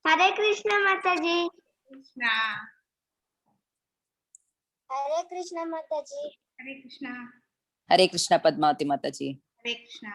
हरे कृष्ण माता जी। कृष्णा हरे कृष्ण माता जी। हरे कृष्णा। हरे कृष्णा पद्मावती माता जी। हरे Krishna.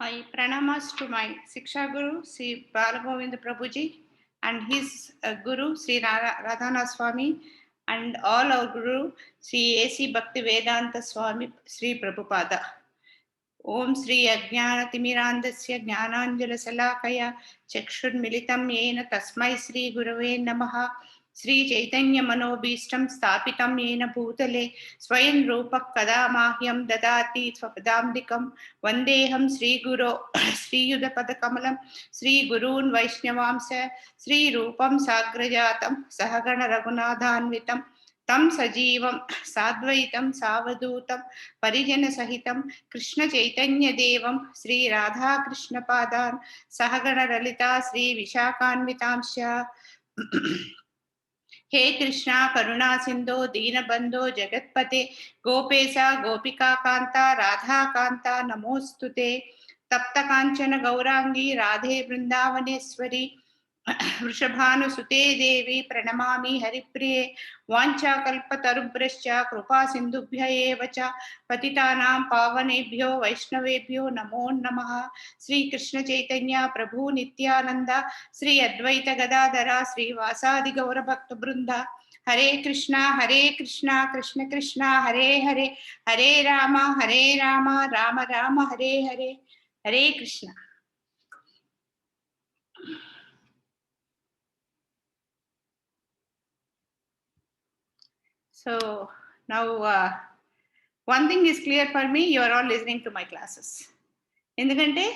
My pranamas to my Siksha Guru, Sri Balagovind Prabhuji, and his Guru, Sri Radhana Swami, and all our Guru, Sri A.C. Bhaktivedanta Swami, Sri Prabhupada. Om Sri Ajnanatimirandasya Jnananjalashalakaya Chakshurmilitam Yena Tasmai Sri Gurave Namaha. Sri Chaitanya Manobishtam Stapitam Yena Bhutale Swayam Rupak Kada Mahyam Dadati Swapadamdikam Vandeham Sri Guru Sri Yudapadakamalam Sri Gurun Vaishnavamsa Sri Rupam Sagrajatam Sahagana Raghunathanvitam Tam Sajivam Sadvaitam Savadutam Parijana Sahitam Krishna Chaitanya Devam Sri Radha Krishna Padan Sahagana Lalita Sri Vishakhanvitamsha. हे कृष्णा करुणा सिंधो दीनबंधो जगत्पते गोपेशा गोपिका कांता राधा कांता नमोस्तुते तप्त कांचन गौरांगी राधे वृंदावनेश्वरी वृषभानुसुते देवी प्रणमामि हरिप्रिये वाञ्छाकल्पतरुभ्यश्च कृपा सिन्धुभ्य एव च पतितानां पावनेभ्यो वैष्णवेभ्यो नमो नमः। श्री कृष्ण चैतन्य प्रभु नित्यानंद श्री अद्वैत गदाधर श्रीवासादि गौर भक्त वृंद हरे Krishna Krishna Krishna Hare Hare Hare Ram Ram Ram Hare Hare Hare Krishna. So now one thing is clear for me, you are all listening to my classes. Endukante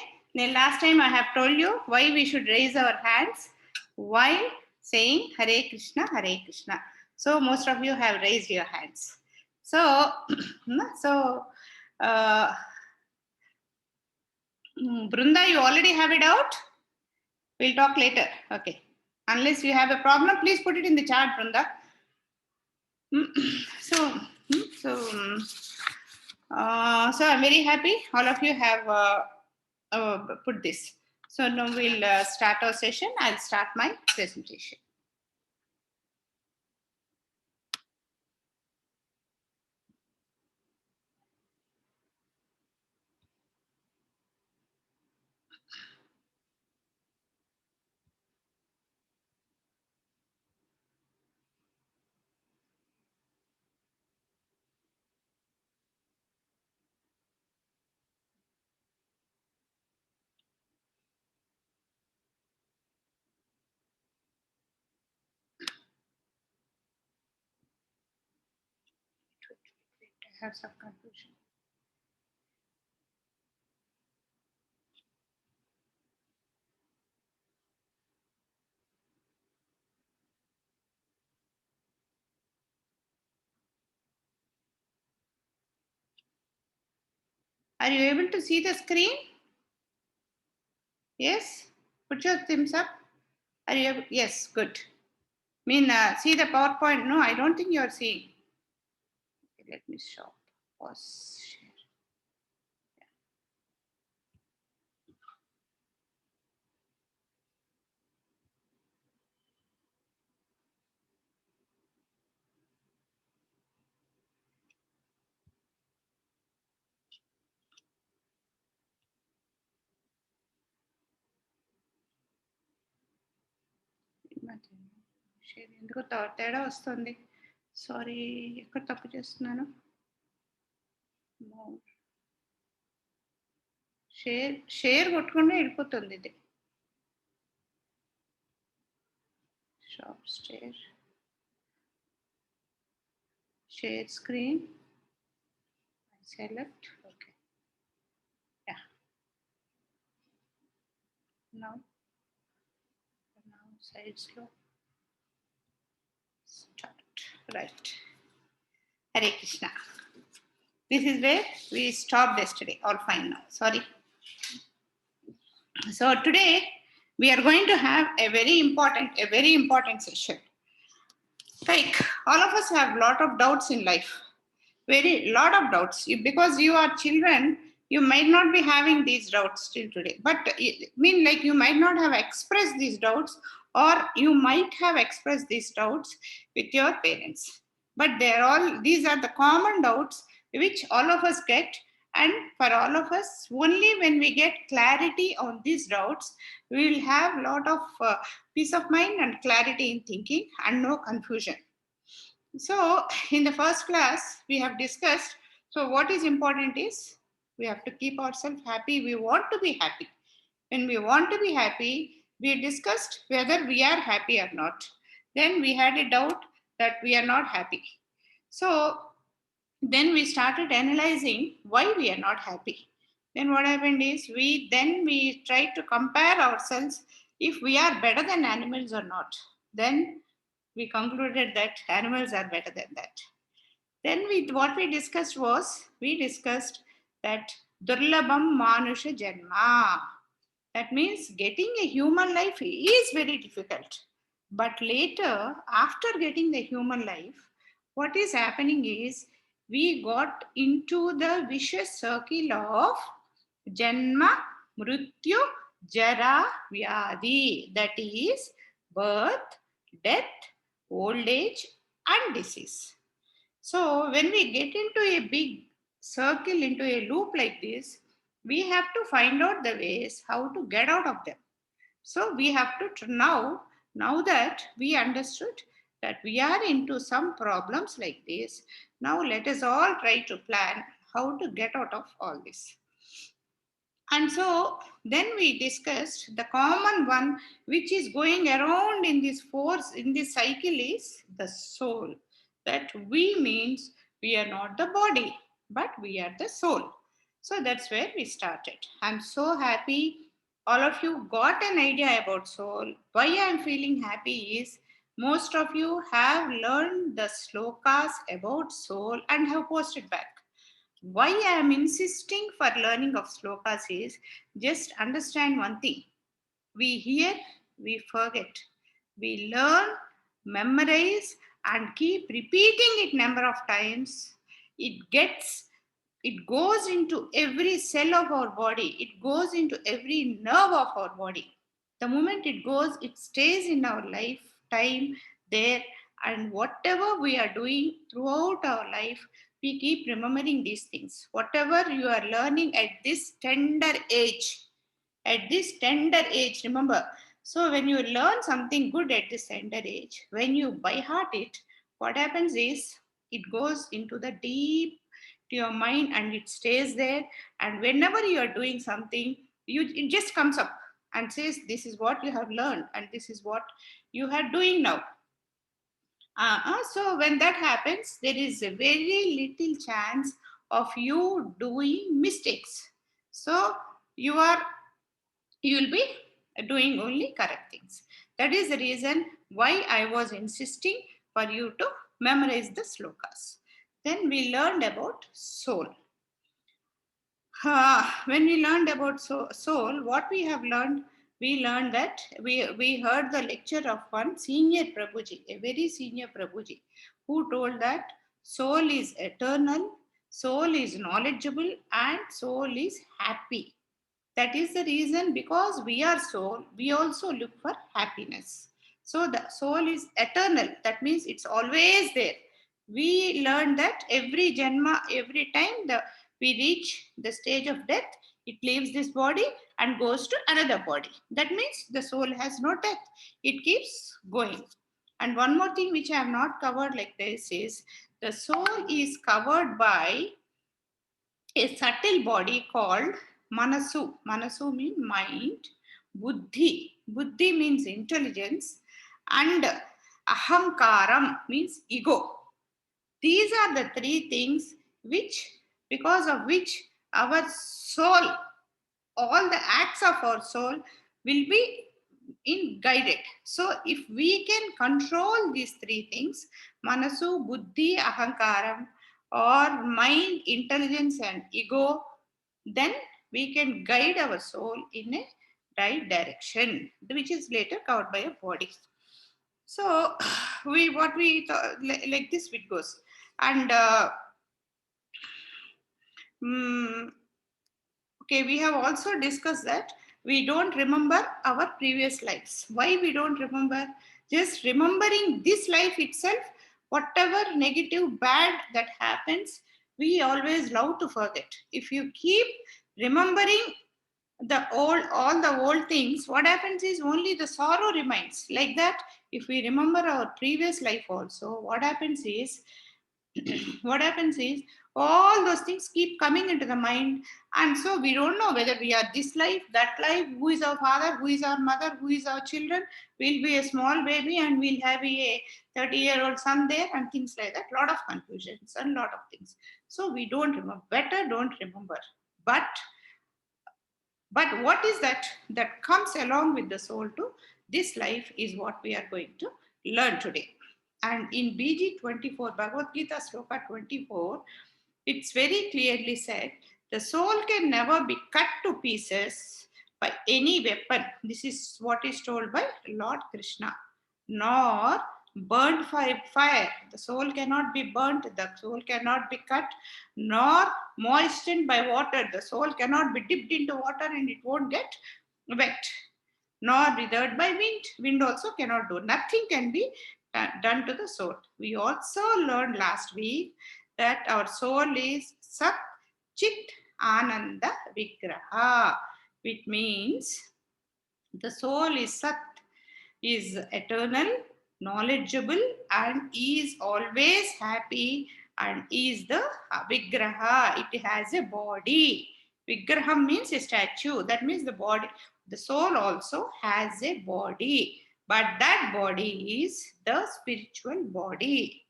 last time I have told you why we should raise our hands while saying Hare Krishna Hare Krishna. So most of you have raised your hands. So Brunda, you already have it out. We'll talk later. Okay. Unless you have a problem, please put it in the chat, Brunda. So I'm very happy all of you have put this. So now we'll start our session. I'll start my presentation. I have some confusion. Are you able to see the screen? Yes? Put your thumbs up. Are you able? Yes, good. See the PowerPoint? No, I don't think you are seeing. Okay, let me stop. Pause. Share. ఎందుకు తేడా వస్తుంది. Sorry, ఎక్కడ తప్పు చేస్తున్నాను. Share కొట్టుకుంటే వెళ్ళిపోతుంది ఇది. Stop share. Share screen. Select. Okay. Yeah. Now side slow. Start. Right. Hare Krishna. This is where we stopped yesterday. All fine now. Sorry. So today we are going to have a very important session. Like all of us have lot of doubts in life. Very lot of doubts. Because you are children, you might not be having these doubts till today. But it mean like you might not have expressed these doubts, or you might have expressed these doubts with your parents. But these are the common doubts which all of us get, and for all of us, only when we get clarity on these doubts, we will have a lot of peace of mind and clarity in thinking and no confusion. So in the first class, we have discussed, so what is important is we have to keep ourselves happy. We want to be happy. When we want to be happy, we discussed whether we are happy or not. Then we had a doubt that we are not happy. So then we started analyzing why we are not happy. Then what happened is we tried to compare ourselves if we are better than animals or not. Then we concluded that animals are better than that. Then what we discussed that Durlabham Manusha Janma. That means getting a human life is very difficult. But later, after getting the human life, what is happening is we got into the vicious circle of Janma, Mrityu, Jara, Vyadhi. That is birth, death, old age, and disease. So when we get into a big circle, into a loop like this, we have to find out the ways how to get out of them. So we have to now that we understood that we are into some problems like this, now let us all try to plan how to get out of all this. And so then we discussed the common one which is going around in this cycle is the soul. That we means we are not the body, but we are the soul. So that's where we started. I'm so happy all of you got an idea about soul. Why I'm feeling happy is most of you have learned the slokas about soul and have posted back. Why I am insisting for learning of slokas is just understand one thing. We hear, we forget. We learn, memorize, and keep repeating it number of times. It goes into every cell of our body. It goes into every nerve of our body. The moment it goes, it stays in our lifetime there. And whatever we are doing throughout our life, we keep remembering these things. Whatever you are learning at this tender age, remember. So when you learn something good at this tender age, when you by heart it, what happens is it goes into the deep to your mind and it stays there. And whenever you are doing something, it just comes up and says, this is what you have learned and this is what you are doing now. So when that happens, there is a very little chance of you doing mistakes. So you will be doing only correct things. That is the reason why I was insisting for you to memorize the slokas. Then we learned about soul. When we learned about soul, what we have learned, we learned that we heard the lecture of one senior Prabhuji, a very senior Prabhuji, who told that soul is eternal, soul is knowledgeable, and soul is happy. That is the reason, because we are soul, we also look for happiness. So the soul is eternal. That means it's always there. We learn that every janma, every time we reach the stage of death, it leaves this body and goes to another body. That means the soul has no death. It keeps going. And one more thing which I have not covered like this is the soul is covered by a subtle body called Manasu. Manasu means mind. Buddhi. Buddhi means intelligence. and ahankaram means ego. These are the three things because of which our soul, all the acts of our soul will be guided. So if we can control these three things, manasu, buddhi, ahankaram, or mind, intelligence, and ego, then we can guide our soul in a right direction, which is later covered by a body. So like this it goes. And okay, we have also discussed that we don't remember our previous lives. Why we don't remember? Just remembering this life itself, whatever negative, bad that happens, we always love to forget. If you keep remembering all the old things, what happens is only the sorrow remains. Like that, if we remember our previous life also, what happens is what happens is all those things keep coming into the mind, and so we don't know whether we are this life, that life, who is our father, who is our mother, who is our children. We'll be a small baby and we'll have a 30-year-old son there and things like that. Lot of confusions and lot of things. So we don't remember. Better don't remember. But what is that comes along with the soul to this life is what we are going to learn today. And in BG 24, Bhagavad Gita Sloka 24, it's very clearly said, the soul can never be cut to pieces by any weapon. This is what is told by Lord Krishna. Nor burnt by fire. The soul cannot be burnt, the soul cannot be cut, nor moistened by water. The soul cannot be dipped into water and it won't get wet. Nor withered by wind. Wind also cannot do. Nothing can be done to the soul. We also learned last week that our soul is Sat Chit Ananda Vigraha, which means the soul is Sat, is eternal, knowledgeable, and is always happy, and is the Vigraha. It has a body. Vigraham means a statue. That means the body. The soul also has a body, but that body is the spiritual body.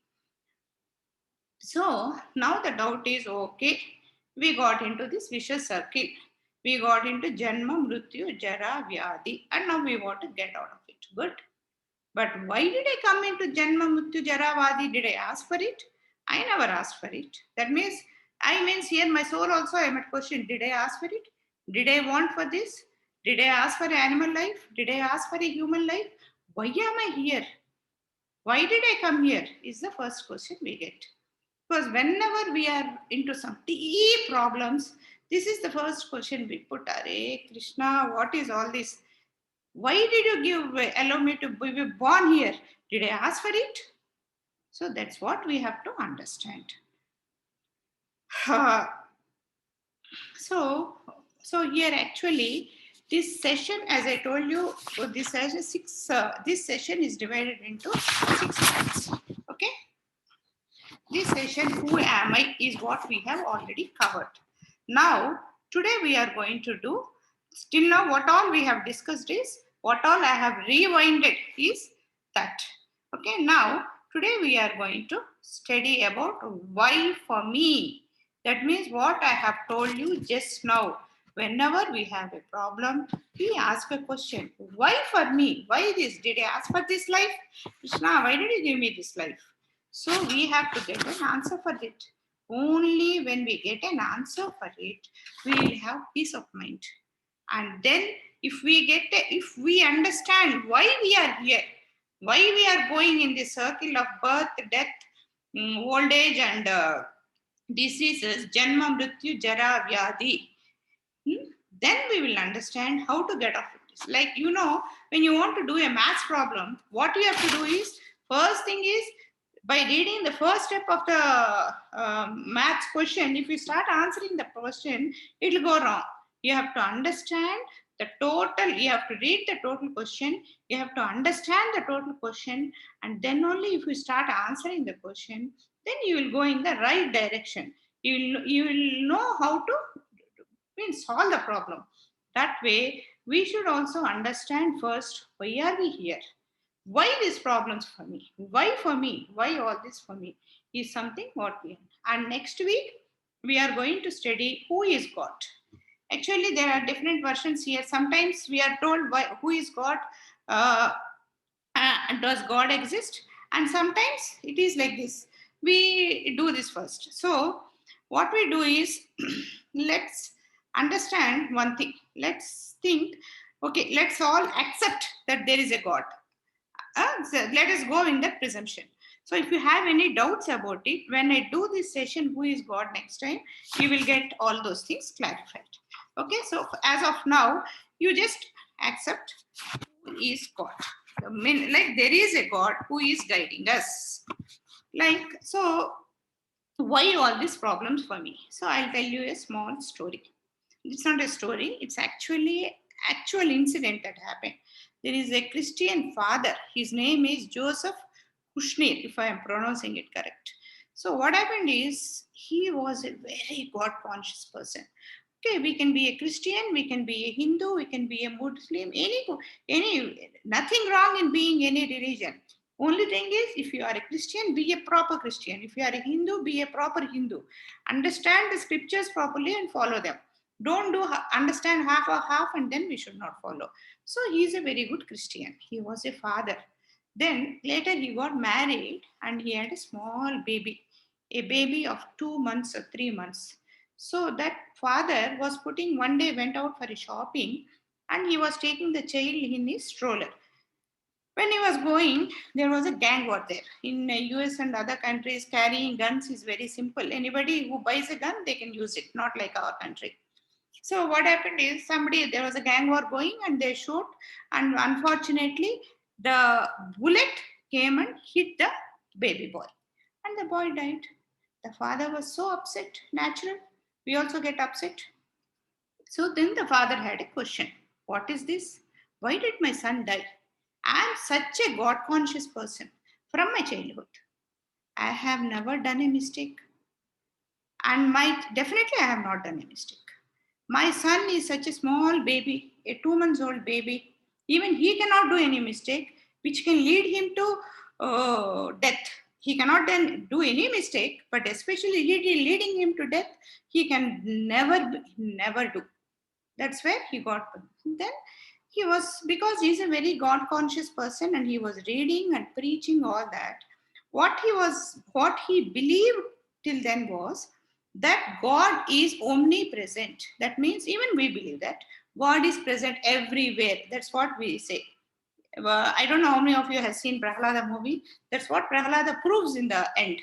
So now the doubt is, okay, we got into this vicious circle. We got into Janma, Mrityu, Jara, Vyadi, and now we want to get out of it. Good. But why did I come into Janma, Mrityu, Jara, Vyadi? Did I ask for it? I never asked for it. That means, here my soul also, I might question, did I ask for it? Did I want for this? Did I ask for an animal life? Did I ask for a human life? Why am I here? Why did I come here? Is the first question we get. Because whenever we are into some deep problems, this is the first question we put. Are Krishna, what is all this? Why did you allow me to be born here? Did I ask for it? So that's what we have to understand. So here actually this session, as I told you, this session is divided into 6 parts. Okay. This session, who am I, is what we have already covered. Now, today we are going to do, still now what all we have discussed is, what all I have rewinded is that. Okay, now, today we are going to study about why for me. That means what I have told you just now. Whenever we have a problem, we ask a question. Why for me? Why this? Did I ask for this life? Krishna, why did you give me this life? So we have to get an answer for it. Only when we get an answer for it, we will have peace of mind. And then if we understand why we are here, why we are going in this circle of birth, death, old age and diseases, Janma, Mrityu, Jara, Vyadi, then we will understand how to get off of this. Like, when you want to do a maths problem, what you have to do is, first thing is, by reading the first step of the maths question, if you start answering the question, it will go wrong. You have to understand the total, you have to read the total question, you have to understand the total question, and then only if you start answering the question, then you will go in the right direction. You will know how to solve the problem. That way, we should also understand first, why are we here? why these problems for me? Why for me? Why all this for me? Is something what we have. And next week, we are going to study who is God. Actually, there are different versions here. Sometimes we are told who is God, does God exist? And sometimes it is like this. We do this first. So, what we do is let's understand one thing. Let's think, okay, let's all accept that there is a God. So let us go in that presumption. So if you have any doubts about it, when I do this session, who is God next time, you will get all those things clarified. Okay, so as of now, you just accept who is God. Like there is a God who is guiding us. Like, so why all these problems for me? So I'll tell you a small story. It's not a story, it's actually actual incident that happened. There is a Christian father. His name is Joseph Kushnir, if I am pronouncing it correct. So what happened is he was a very God conscious person. Okay, we can be a Christian, we can be a Hindu, we can be a Muslim, any nothing wrong in being any religion. Only thing is, if you are a Christian, be a proper Christian. If you are a Hindu, be a proper Hindu. Understand the scriptures properly and follow them. Don't do understand half or half and then we should not follow. So he is a very good Christian. He was a father. Then later he got married and he had a small baby, a baby of 2 months or 3 months. So that father was putting, one day went out for a shopping and he was taking the child in his stroller. When he was going, there was a gang war there. In US and other countries, carrying guns is very simple. Anybody who buys a gun, they can use it, not like our country. So what happened is there was a gang war going and they shot, and unfortunately the bullet came and hit the baby boy and the boy died. The father was so upset, natural. We also get upset. So then the father had a question. What is this? Why did my son die? I am such a God conscious person from my childhood. I have never done a mistake. And definitely I have not done a mistake. My son is such a small baby, a 2 months old baby. Even he cannot do any mistake, which can lead him to death. He cannot then do any mistake, but especially leading him to death, he can never do. That's where he got. Then he was, because he's a very God conscious person and he was reading and preaching all that. What he believed till then was that God is omnipresent. That means even we believe that God is present everywhere. That's what we say. I don't know how many of you have seen Prahlada movie. That's what Prahlada proves in the end,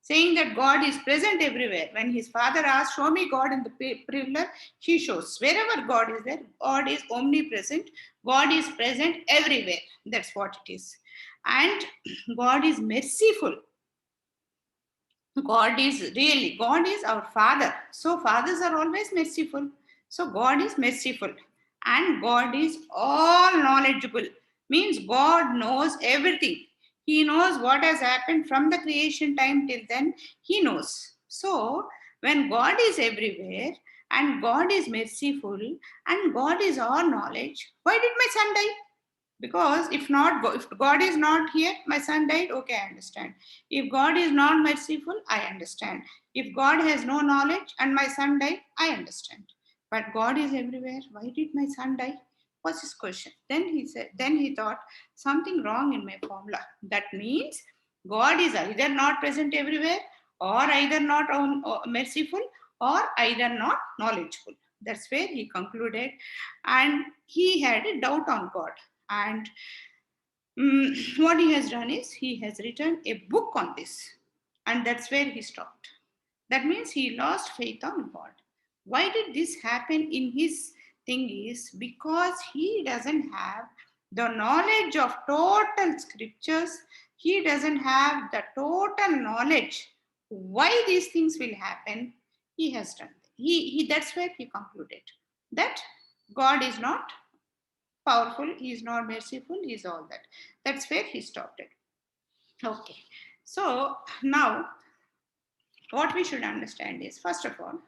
saying that God is present everywhere. When his father asked, show me God in the pillar, he shows. Wherever God is there, God is omnipresent. God is present everywhere. That's what it is. And God is merciful. God is our Father. So fathers are always merciful. So God is merciful. And God is all knowledgeable. Means God knows everything. He knows what has happened from the creation time till then. He knows. So when God is everywhere and God is merciful and God is all knowledge, why did my son die? Because if God is not here, my son died, okay, I understand. If God is not merciful, I understand. If God has no knowledge and my son died, I understand. But God is everywhere. Why did my son die? Was his question. Then he thought something wrong in my formula. That means God is either not present everywhere, or either not merciful, or either not knowledgeable. That's where he concluded, and he had a doubt on God. And what he has done is he has written a book on this, and that's where he stopped. That means he lost faith on God. Why did this happen in his thing is because he doesn't have the knowledge of total scriptures. He doesn't have the total knowledge why these things will happen. He has done. That's where he concluded that God is not powerful, he is not merciful, he is all that. That's where he stopped it. Okay. So now what we should understand is, first of all,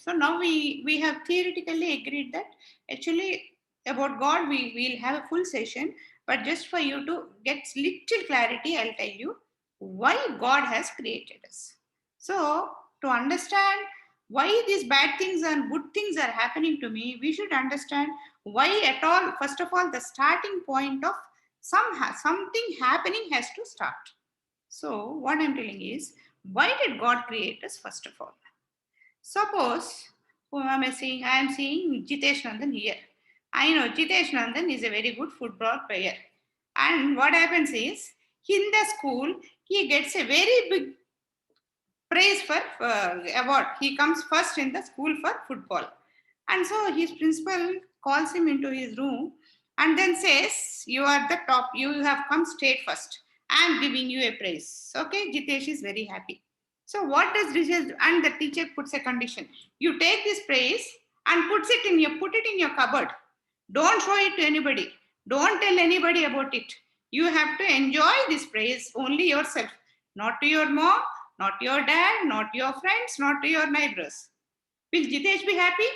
so now we have theoretically agreed that actually about God we will have a full session, But just for you to get little clarity, I'll tell you why God has created us. So, to understand why these bad things and good things are happening to me, we should understand why at all. First of all, the starting point of something happening has to start. So, what I'm telling is, why did God create us first of all? Suppose, who am I seeing? I am seeing Jitesh Nandan here. I know Jitesh Nandan is a very good football player. And what happens is, in the school, he gets a very big praise for award. He comes first in the school for football. And so his principal calls him into his room and then says, you are the top, you have come straight first. I am giving you a praise. Okay, Jitesh is very happy. So what does Rishad, and the teacher puts a condition. You take this praise and put it in your cupboard. Don't show it to anybody. Don't tell anybody about it. You have to enjoy this praise only yourself, not to your mom, not to your dad, not to your friends, not to your neighbors. Will Jitesh be happy?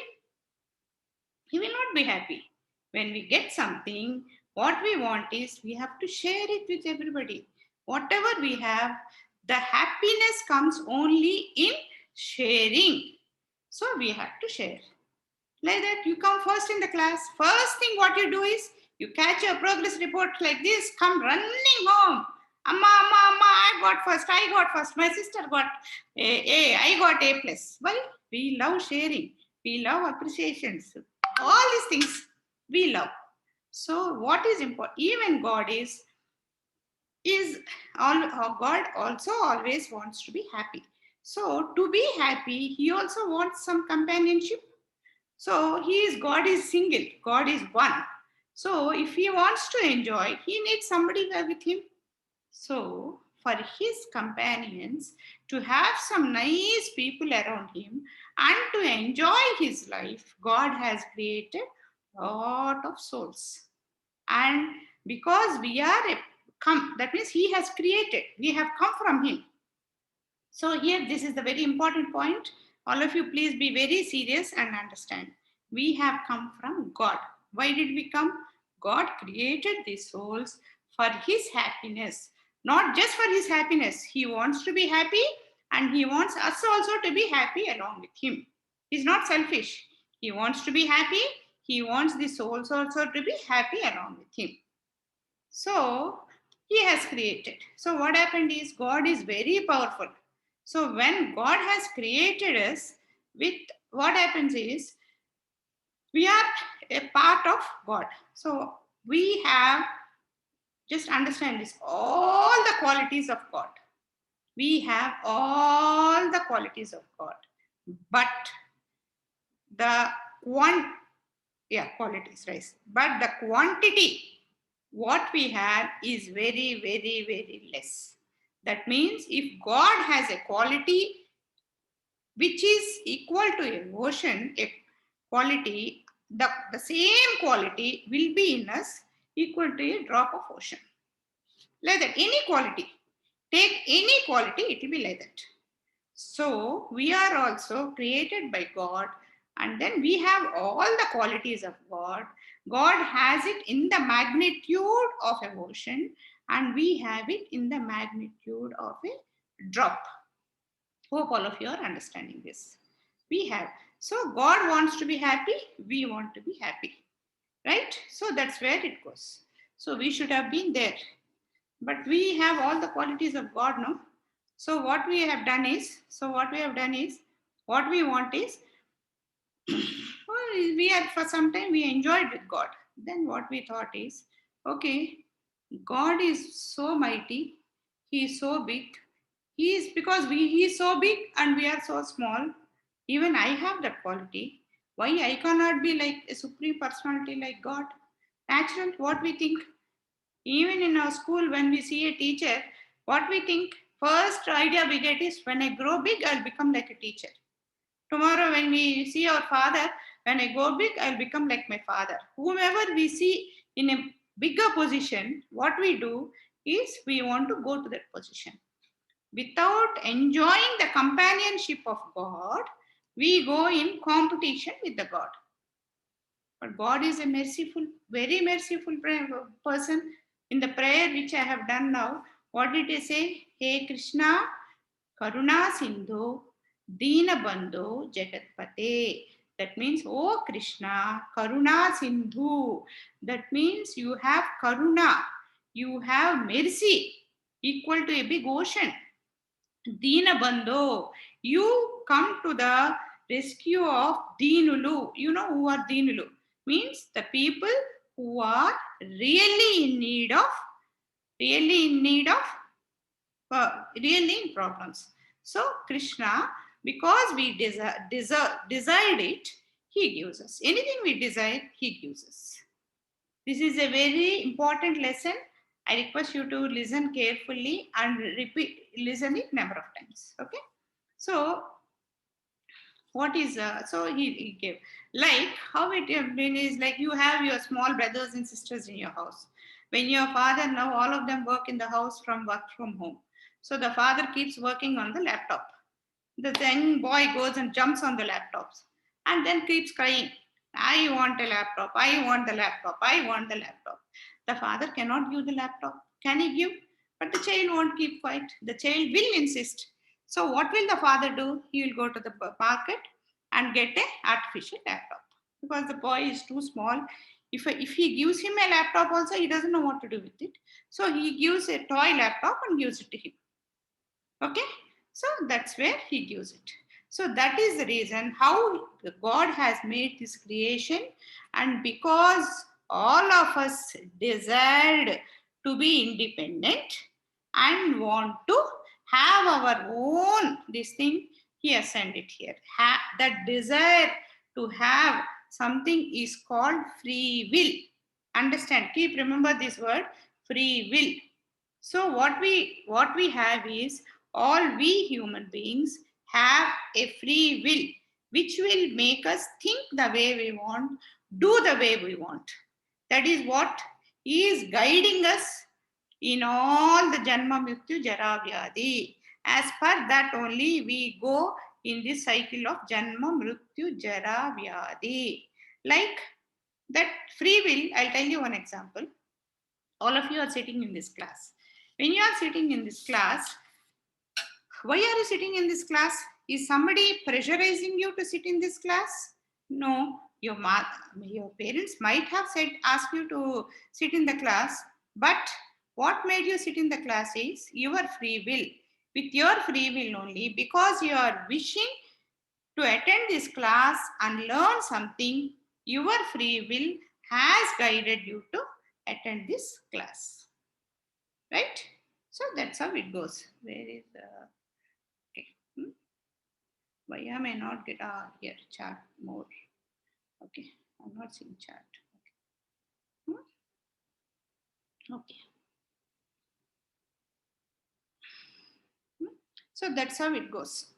He will not be happy. When we get something, what we want is we have to share it with everybody. Whatever we have, the happiness comes only in sharing. So we have to share. Like that, you come first in the class. First thing what you do is you catch your progress report like this, come running home. Amma, amma, amma, I got first. My sister got A, I got A plus. Why? We love sharing. We love appreciations. All these things we love. So what is important? Even God God also always wants to be happy. So to be happy, he also wants some companionship. So God is single, God is one. So if he wants to enjoy, he needs somebody there with him. So for his companions, to have some nice people around him and to enjoy his life, God has created a lot of souls. And because we are that means he has created, we have come from him. So here, this is the very important point. All of you, please be very serious and understand. We have come from God. Why did we come? God created these souls for his happiness. Not just for his happiness. He wants to be happy and he wants us also to be happy along with him. He's not selfish. He wants to be happy. He wants the souls also to be happy along with him. So he has created. So what happened is God is very powerful. So when God has created us, with what happens is we are a part of God. So we have, just understand this, all the qualities of God. We have all the qualities of God. But the qualities, right? But the quantity what we have is very, very, very less. That means if God has a quality which is equal to a ocean, a quality, the same quality will be in us equal to a drop of ocean. Like that, any quality. Take any quality, it will be like that. So we are also created by God, and then we have all the qualities of God. God has it in the magnitude of an ocean, and we have it in the magnitude of a drop. Hope all of you are understanding this. We have. So God wants to be happy, we want to be happy. Right? So that's where it goes. So we should have been there. But we have all the qualities of God, no? So what we have done is, what we want is, we are, for some time we enjoyed with God. Then what we thought is, okay, God is so mighty, he is so big. He is so big and we are so small. Even I have that quality. Why I cannot be like a supreme personality like God? Natural, what we think. Even in our school, when we see a teacher, what we think, first idea we get is, when I grow big, I'll become like a teacher. Tomorrow, when we see our father, when I go big, I'll become like my father. Whomever we see in a bigger position, what we do is we want to go to that position. Without enjoying the companionship of God, we go in competition with the God. But God is a merciful, very merciful person. In the prayer which I have done now, what did he say? Hey Krishna, Karuna Sindhu, Dina Bandhu, Jagatpate. That means, oh Krishna, Karuna Sindhu. That means you have Karuna, you have mercy equal to a big ocean. Dina Bandhu, you come to the rescue of Deenulu. You know who are Deenulu? Means the people who are really in need of, really in problems. So Krishna, because we desired it, he gives us. Anything we desire, he gives us. This is a very important lesson. I request you to listen carefully and listen it number of times. Okay. So what is so he gave, like how it is, like you have your small brothers and sisters in your house. When your father, now all of them work in the house from work from home. So the father keeps working on the laptop. The young boy goes and jumps on the laptops and then keeps crying, I want a laptop, I want the laptop, I want the laptop. The father cannot give the laptop. Can he give? But the child won't keep quiet. The child will insist. So what will the father do? He will go to the market and get an artificial laptop because the boy is too small. If he gives him a laptop also, he doesn't know what to do with it. So he gives a toy laptop and gives it to him. Okay, so that's where he gives it. So that is the reason how God has made this creation, and because all of us desired to be independent and want to have our own this thing, he has sent it here. That desire to have something is called free will. Understand? Keep remember this word, free will. So what we have is, all we human beings have a free will, which will make us think the way we want, do the way we want. That is what is guiding us in all the Janma Mrityu Jara Vyadi. As per that only we go in this cycle of Janma Mrityu Jara Vyadi. Like that free will, I'll tell you one example. All of you are sitting in this class. When you are sitting in this class, why are you sitting in this class? Is somebody pressurizing you to sit in this class? No. Your parents might have asked you to sit in the class, but what made you sit in the class is your free will. With your free will only, because you are wishing to attend this class and learn something, your free will has guided you to attend this class. Right? So that's how it goes. Where is okay? Why am I not get here chart more? Okay, I'm not seeing chart. Okay. Okay. So that's how it goes.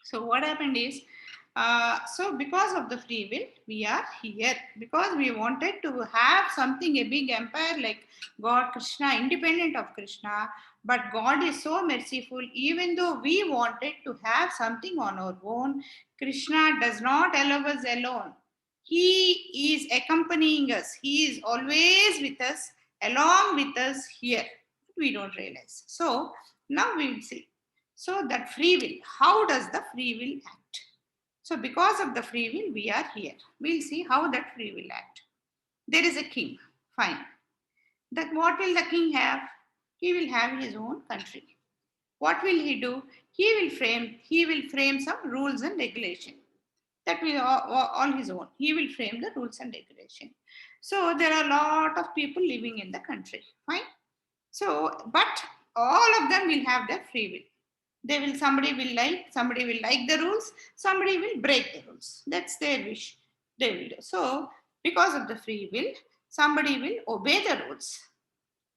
So what happened is, so because of the free will, we are here because we wanted to have something, a big empire like God, Krishna, independent of Krishna. But God is so merciful, even though we wanted to have something on our own, Krishna does not allow us alone. He is accompanying us. He is always with us, along with us here. We don't realize. So now we will see. So that free will, how does the free will act? So because of the free will, we are here. We'll see how that free will act. There is a king, fine. That what will the king have? He will have his own country. What will he do? He will frame some rules and regulation. That will all his own. He will frame the rules and regulation. So there are a lot of people living in the country, fine. So, but all of them will have their free will. Somebody will like the rules, somebody will break the rules. That's their wish. They will do. So, because of the free will, somebody will obey the rules.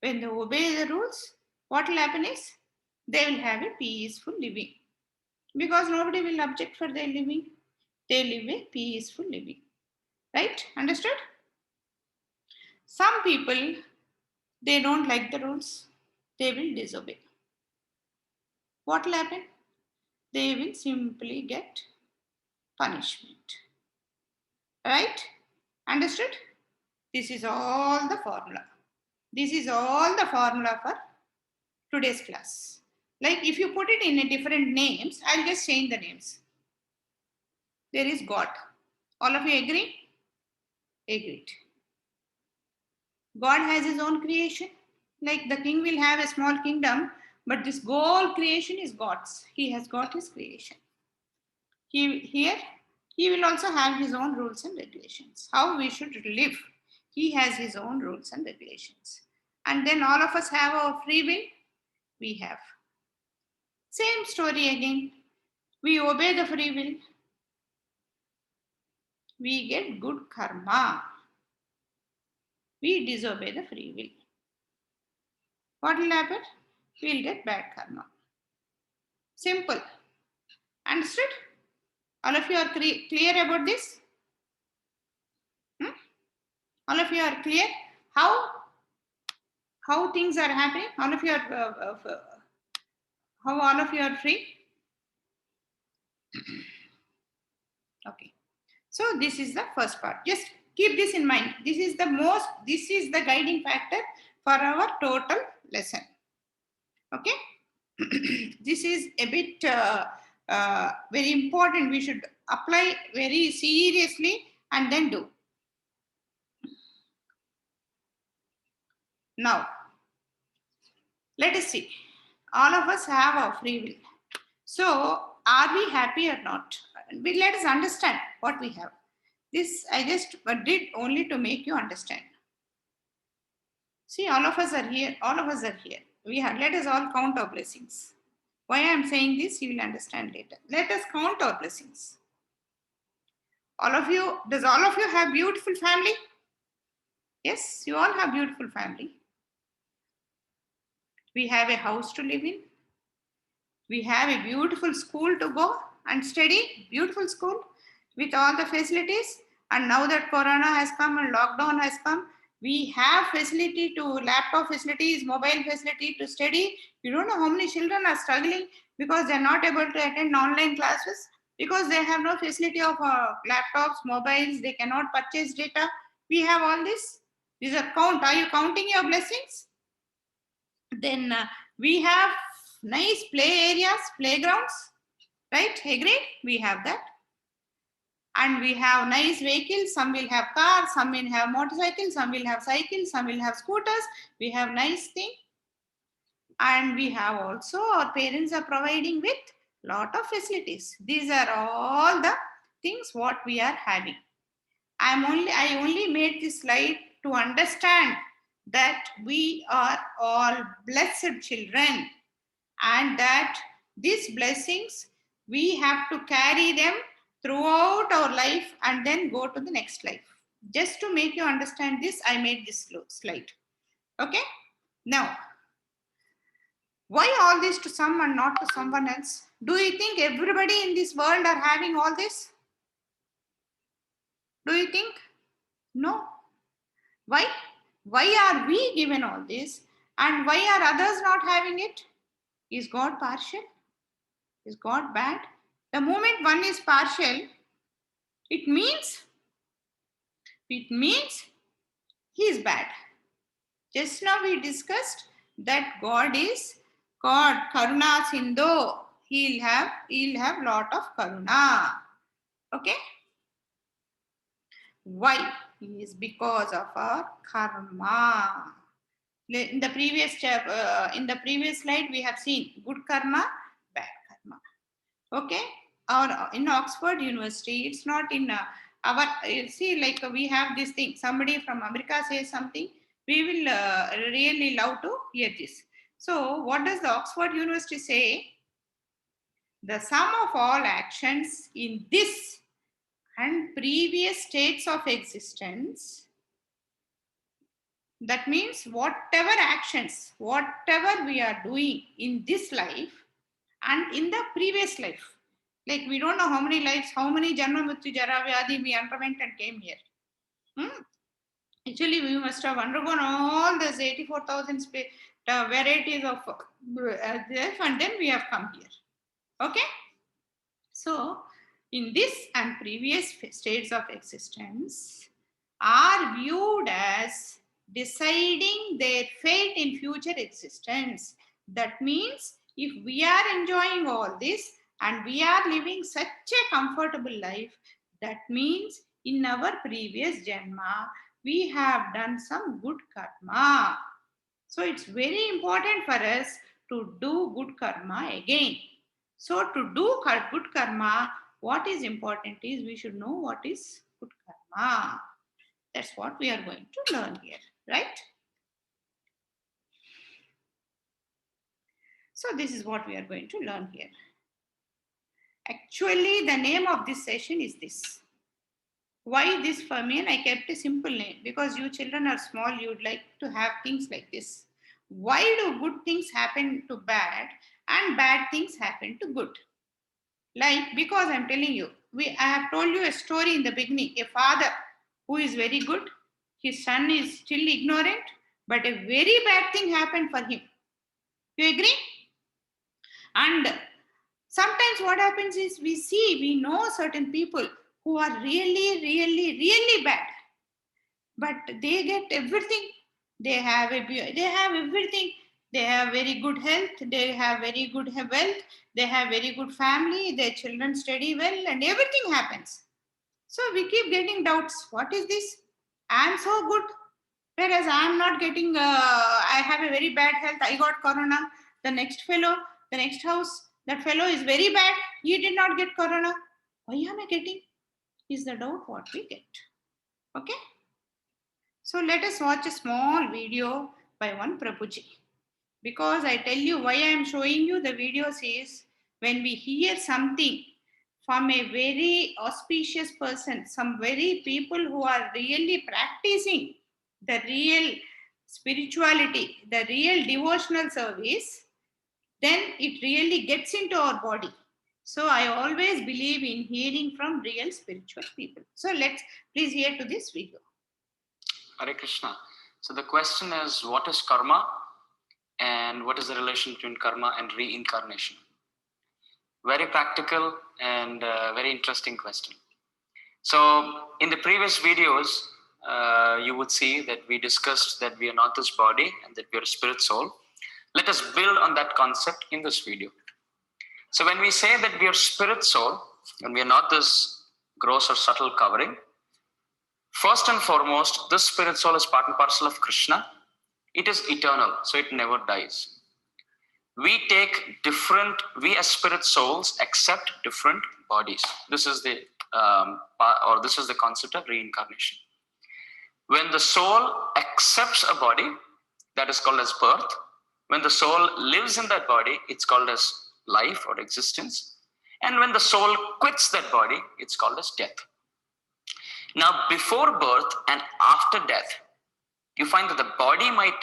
When they obey the rules, what will happen is they will have a peaceful living. Because nobody will object for their living. They live a peaceful living. Right? Understood? Some people, they don't like the rules. They will disobey. What will happen? They will simply get punishment. Right? Understood? This is all the formula. This is all the formula for today's class. Like if you put it in a different names, I'll just change the names. There is God. All of you agree? Agreed. God has his own creation. Like the king will have a small kingdom, but this whole creation is God's. He has got his creation. Here, he will also have his own rules and regulations. How we should live. He has his own rules and regulations. And then all of us have our free will. We have. Same story again. We obey the free will. We get good karma. We disobey the free will. What will happen? We'll get bad karma. Simple. Understood? All of you are clear about this? All of you are clear? How things are happening? All of you are, how all of you are free? Okay. So this is the first part. Just keep this in mind. This is the guiding factor for our total lesson. Okay. This is a bit very important. We should apply very seriously and then do. Now, let us see. All of us have our free will. So, are we happy or not? Let us understand what we have. This I just did only to make you understand. See, all of us are here. All of us are here. Let us all count our blessings. Why I am saying this, you will understand later. Let us count our blessings. Does all of you have beautiful family? Yes, you all have beautiful family. We have a house to live in. We have a beautiful school to go and study. Beautiful school with all the facilities. And now that Corona has come and lockdown has come, we have facility to laptop facilities, mobile facility to study. You don't know how many children are struggling because they're not able to attend online classes because they have no facility of laptops, mobiles. They cannot purchase data. We have all this. These are count. Are you counting your blessings? Then we have nice play areas, playgrounds, right? Agreed? We have that. And we have nice vehicles. Some will have cars, some will have motorcycles, some will have cycles, some will have scooters. We have nice thing. And we have also, our parents are providing with lot of facilities. These are all the things what we are having. I only made this slide to understand that we are all blessed children and that these blessings, we have to carry them throughout our life and then go to the next life. Just to make you understand this, I made this slide. Okay? Now, why all this to some and not to someone else? Do you think everybody in this world are having all this? Do you think? No. Why? Why are we given all this and why are others not having it? Is God partial? Is God bad? The moment one is partial, it means he is bad. Just now we discussed that God is God, Karuna Sindhu. He'll have lot of Karuna. Okay? Why? Is because of our karma. In the previous slide, we have seen good karma, bad karma. Okay, or in Oxford University, it's not in our. See, like we have this thing. Somebody from America says something. We will really love to hear this. So, what does the Oxford University say? The sum of all actions in this and previous states of existence, that means whatever actions, whatever we are doing in this life and in the previous life, like we don't know how many lives, how many Janma Mrityu Jara Vyadhi we underwent and came here. Actually, we must have undergone all these 84,000 varieties of life and then we have come here. Okay? So, in this and previous states of existence, are viewed as deciding their fate in future existence. That means if we are enjoying all this and we are living such a comfortable life, that means in our previous janma, we have done some good karma. So it's very important for us to do good karma again. So to do good karma, what is important is we should know what is good karma. That's what we are going to learn here, right? So this is what we are going to learn here. Actually, the name of this session is this. Why this for me? And I kept a simple name because you children are small, you'd like to have things like this. Why do good things happen to bad and bad things happen to good? Like, because I'm telling you, I have told you a story in the beginning. A father who is very good, his son is still ignorant, but a very bad thing happened for him. You agree? And sometimes what happens is we know certain people who are really, really, really bad, but they get everything. They have everything. They have very good health. They have very good wealth. They have very good family. Their children study well, and everything happens. So we keep getting doubts. What is this? I am so good, whereas I am not getting. I have a very bad health. I got corona. The next fellow, the next house, that fellow is very bad. He did not get corona. Why am I getting? Is the doubt what we get. Okay. So let us watch a small video by one Prabhuji. Because I tell you why I am showing you the videos is when we hear something from a very auspicious person, some very people who are really practicing the real spirituality, the real devotional service, then it really gets into our body. So I always believe in hearing from real spiritual people. So let's please hear to this video. Hare Krishna. So the question is, what is karma and what is the relation between karma and reincarnation? Very practical and very interesting question. So in the previous videos, you would see that we discussed that we are not this body and that we are a spirit soul. Let us build on that concept in this video. So when we say that we are spirit soul and we are not this gross or subtle covering, first and foremost, this spirit soul is part and parcel of Krishna. It is eternal, so it never dies. We as spirit souls accept different bodies. This is the concept of reincarnation. When the soul accepts a body, that is called as birth. When the soul lives in that body, it's called as life or existence. And when the soul quits that body, it's called as death. Now, before birth and after death, you find that the body might,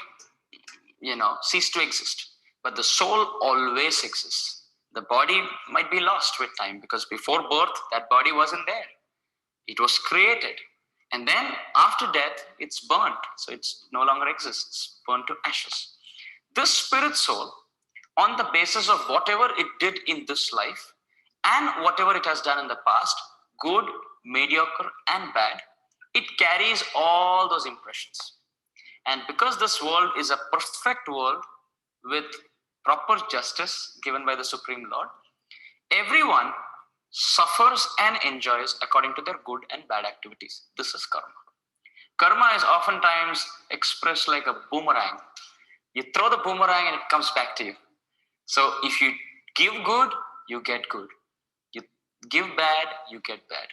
cease to exist, but the soul always exists. The body might be lost with time because before birth, that body wasn't there. It was created. And then after death, it's burnt. So it no longer exists, burnt to ashes. This spirit soul, on the basis of whatever it did in this life and whatever it has done in the past, good, mediocre, and bad, it carries all those impressions. And because this world is a perfect world with proper justice given by the Supreme Lord, everyone suffers and enjoys according to their good and bad activities. This is karma. Karma is oftentimes expressed like a boomerang. You throw the boomerang and it comes back to you. So if you give good, you get good. You give bad, you get bad.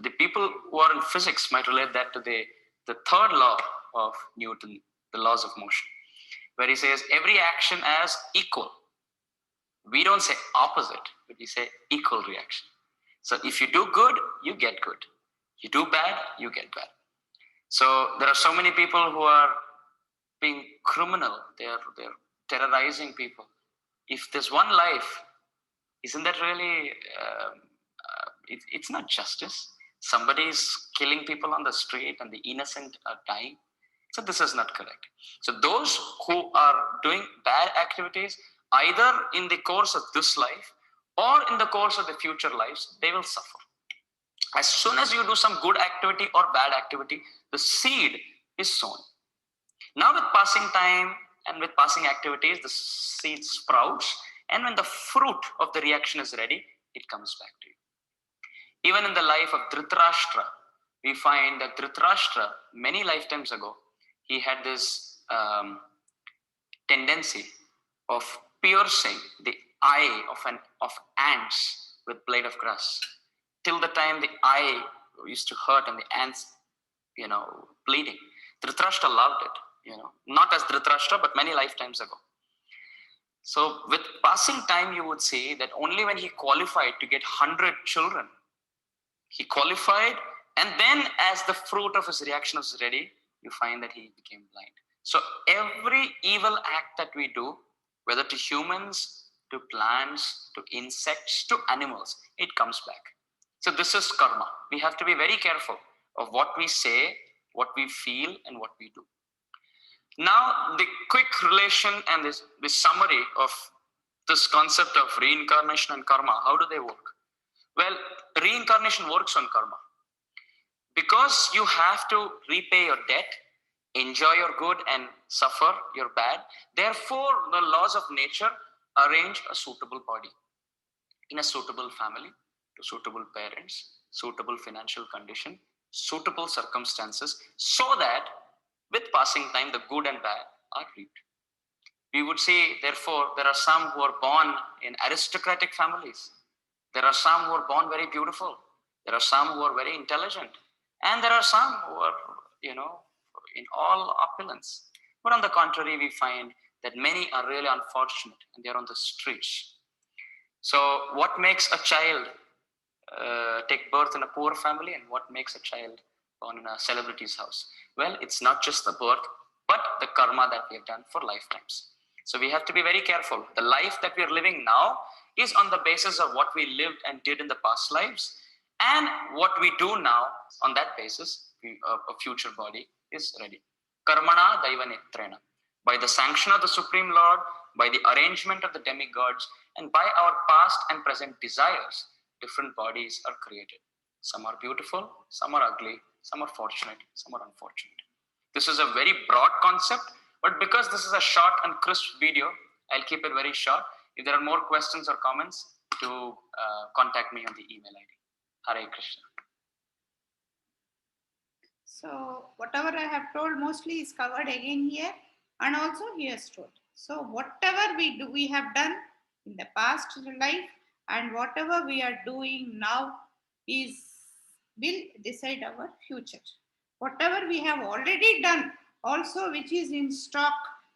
The people who are in physics might relate that to the third law of Newton, the laws of motion, where he says every action as equal. We don't say opposite, but we say equal reaction. So if you do good, you get good. You do bad, you get bad. So there are so many people who are being criminal. They're terrorizing people. If there's one life, isn't that really, it's not justice. Somebody is killing people on the street and the innocent are dying. So this is not correct. So those who are doing bad activities, either in the course of this life or in the course of the future lives, they will suffer. As soon as you do some good activity or bad activity, the seed is sown. Now with passing time and with passing activities, the seed sprouts, and when the fruit of the reaction is ready, it comes back to you. Even in the life of Dhritarashtra, we find that Dhritarashtra, many lifetimes ago, he had this tendency of piercing the eye of ants with blade of grass. Till the time the eye used to hurt and the ants, bleeding. Dhritarashtra loved it, not as Dhritarashtra, but many lifetimes ago. So with passing time, you would see that only when he qualified to get 100 children, he qualified, and then as the fruit of his reaction was ready, you find that he became blind. So every evil act that we do, whether to humans, to plants, to insects, to animals, it comes back. So this is karma. We have to be very careful of what we say, what we feel, and what we do. Now, the quick relation and the summary of this concept of reincarnation and karma, how do they work? Well, reincarnation works on karma. Because you have to repay your debt, enjoy your good and suffer your bad, therefore the laws of nature arrange a suitable body in a suitable family, to suitable parents, suitable financial condition, suitable circumstances, so that with passing time, the good and bad are reaped. We would say, therefore, there are some who are born in aristocratic families. There are some who are born very beautiful. There are some who are very intelligent. And there are some who are, in all opulence. But on the contrary, we find that many are really unfortunate and they're on the streets. So what makes a child take birth in a poor family, and what makes a child born in a celebrity's house? Well, it's not just the birth, but the karma that we have done for lifetimes. So we have to be very careful. The life that we are living now is on the basis of what we lived and did in the past lives, and what we do now, on that basis, a future body is ready. Karmana daiva netrena. By the sanction of the Supreme Lord, by the arrangement of the demigods, and by our past and present desires, different bodies are created. Some are beautiful, some are ugly, some are fortunate, some are unfortunate. This is a very broad concept, but because this is a short and crisp video, I'll keep it very short. If there are more questions or comments, to contact me on the email ID. Hare Krishna. So whatever I have told mostly is covered again here, and also he has told. So whatever we do, we have done in the past life, and whatever we are doing now will decide our future. Whatever we have already done, also which is in stock,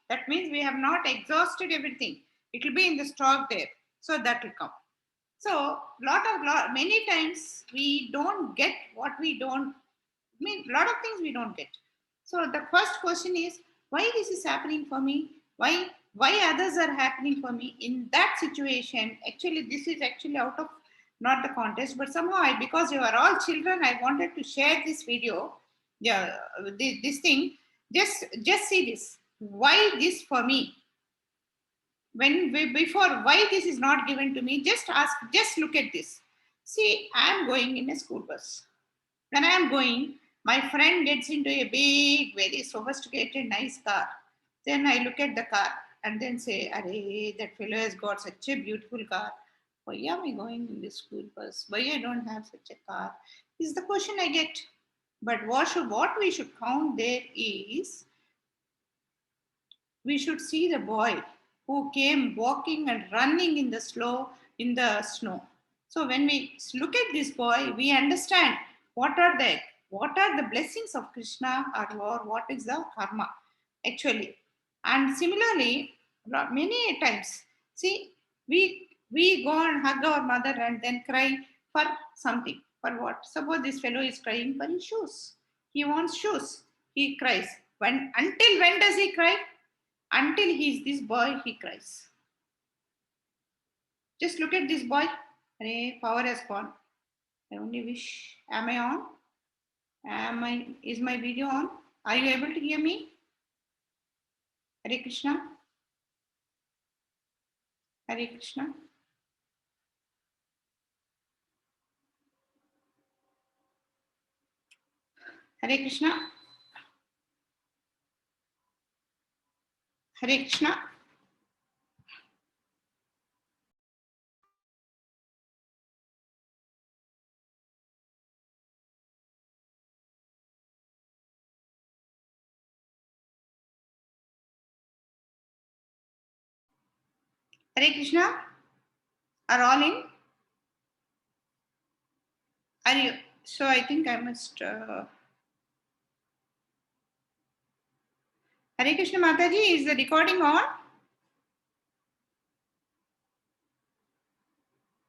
that means we have not exhausted everything. It will be in the stock there, so that will come. So many times we don't get what we don't. A lot of things we don't get. So the first question is, why this is happening for me? Why others are happening for me? In that situation, actually, this is actually out of not the contest, but somehow because you are all children, I wanted to share this video. Yeah, this thing. Just see this. Why this for me? Before why this is not given to me? Just look at this. See, I am going in a school bus. When I am going, my friend gets into a big, very sophisticated, nice car. Then I look at the car and then say, "Arey, that fellow has got such a beautiful car. Why am I going in this school bus? Why I don't have such a car?" Is the question I get. But what we should count there is, we should see the boy who came walking and running in the snow. So when we look at this boy, we understand what are the blessings of Krishna, or what is the karma actually. And similarly, many times, see, we go and hug our mother and then cry for something. For what? Suppose this fellow is crying for his shoes. He wants shoes. He cries. Until when does he cry? Until he is this boy, he cries. Just look at this boy. Power has gone. I only wish. Am I on? Is my video on? Are you able to hear me? Hare Krishna. Hare Krishna. Hare Krishna. Hare Krishna. Hare Krishna. Are all in? Are you? So I think I must. Hare Krishna Mataji, is the recording on?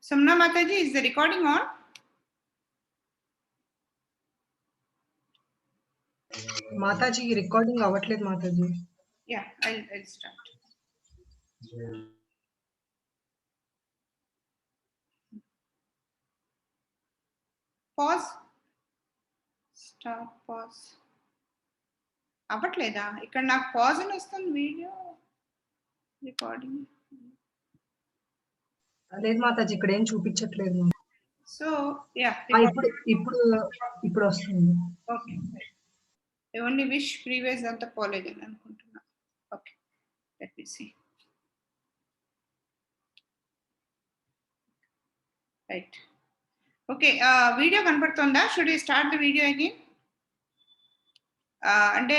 Samna Mataji, is the recording on? Mataji recording అవ్వట్లేదు Mataji. Yeah, I'll start. Pause. Stop, pause. అవ్వట్లేదా? ఇక్కడ నాకు pause అని వస్తుంది video recording. లేదు మాతాజీ ఇక్కడ ఏం చూపించట్లేదు. So yeah ఇప్పుడు ఇప్పుడు ఇప్పుడు వస్తుంది. ఓకే, ఓన్లీ విష్ ప్రీవియస్ అంతా పోలేదు అని అనుకుంటున్నా. Okay, let me see. Right, okay. Video కనపడుతుందా? Should we start the video again? అంటే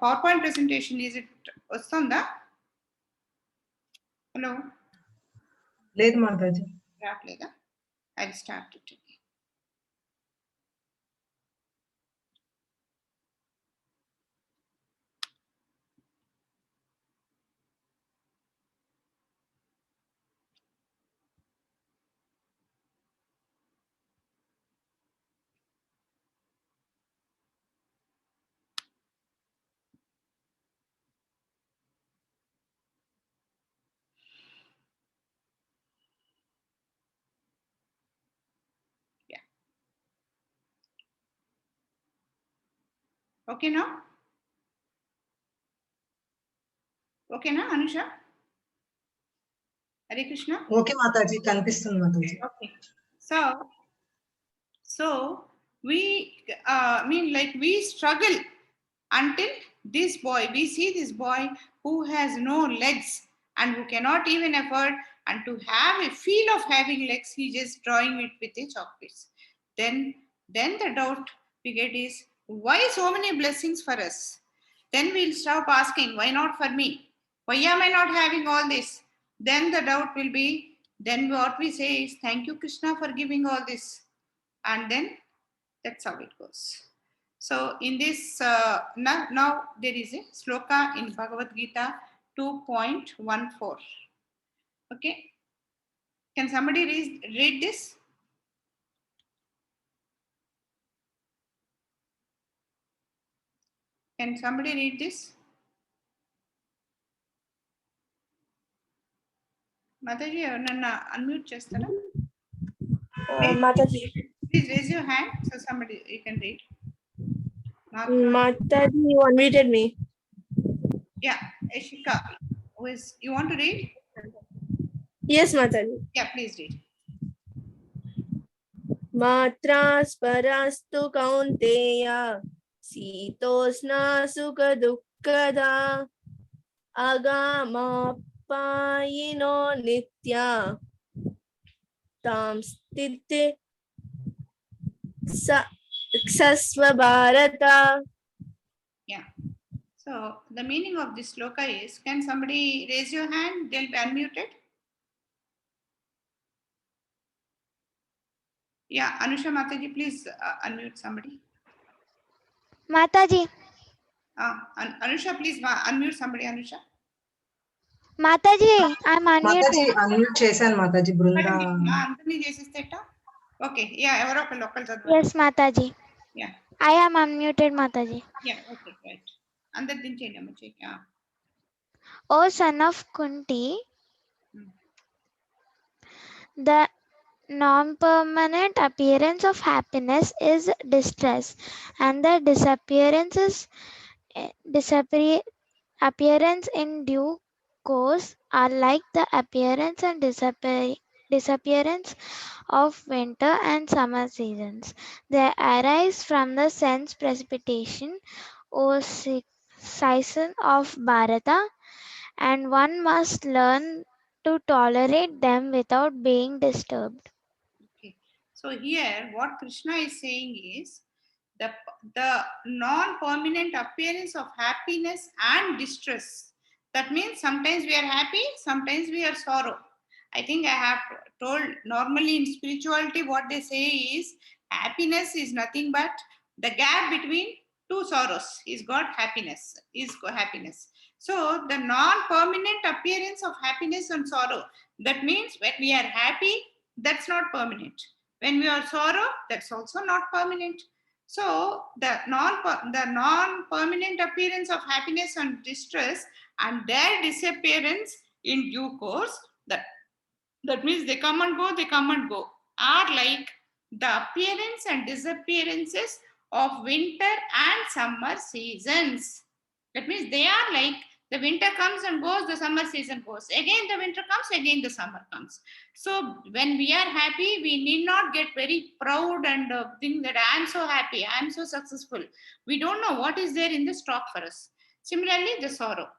PowerPoint presentation is it వస్తుందా? హలో, లేదు మాతాజీ రావట్లేదా? I will start it. ఓకేనా? ఓకేనా అనుష? హరే కృష్ణ. ఓకే మాతాజీ, కనిపిస్తుంది Mataji. Okay, so we mean like we struggle until this boy, we see this boy who has no legs and who cannot even afford and to have a feel of having legs, he just drawing it with a chalk piece. Then the doubt we get is, why so many blessings for us? Then we'll stop asking, why not for me? Why am I not having all this? Then the doubt will be, then what we say is, thank you Krishna for giving all this, and then that's how it goes. So in this now there is a sloka in Bhagavad Gita 2.14. okay, can somebody read this? Can somebody read this? Mataji, ఎవరన్నా unmute చేస్తారా? Mataji. Please raise your hand so somebody you can read. Mataji, you unmuted me. Yeah, Ashika, you want to read? Yes, Mataji. Yeah, please read. Matras parastu kaunteya sitosna sukha dukkada agama payino nitya tam stite sasva bharata. Yeah. So the meaning of this sloka is, can somebody raise your hand? They'll be unmuted. Yeah, Anusha Mataji, please unmute somebody. Mataji. Anusha, please unmute somebody. Anusha. Mataji, I'm Mataji unmuted. Unmute చేశాను మాతాజీ. బృందా అంతని చేసేస్తేట. Okay, yeah, ఎవరో ఒక local చదవండి. Yes, Mataji. Yeah. I am unmuted, Mataji. Yeah, okay, right. అందరి దించేయండి అమ్మ చెయ్యి. O son of Kunti, the non-permanent appearance of happiness is distress, and the appearance in due course are like the appearance and disappearance of winter and summer seasons. They arise from the sun's precipitation or season of Bharata, and one must learn to tolerate them without being disturbed. Okay. So here what Krishna is saying is the non-permanent appearance of happiness and distress. That means sometimes we are happy, sometimes we are sorrow. I think I have told normally in spirituality what they say is happiness is nothing but the gap between two sorrows is got happiness, happiness. So the non-permanent appearance of happiness and sorrow, that means when we are happy, that's not permanent. When we are sorrow, that's also not permanent. So the non-permanent appearance of happiness and distress and their disappearance in due course, that means they come and go, are like the appearance and disappearances of winter and summer seasons. That means they are like the winter comes and goes, the summer season goes. Again the winter comes, again the summer comes. So when we are happy, we need not get very proud and think that I am so happy, I am so successful. We don't know what is there in the stock for us. Similarly, the sorrow.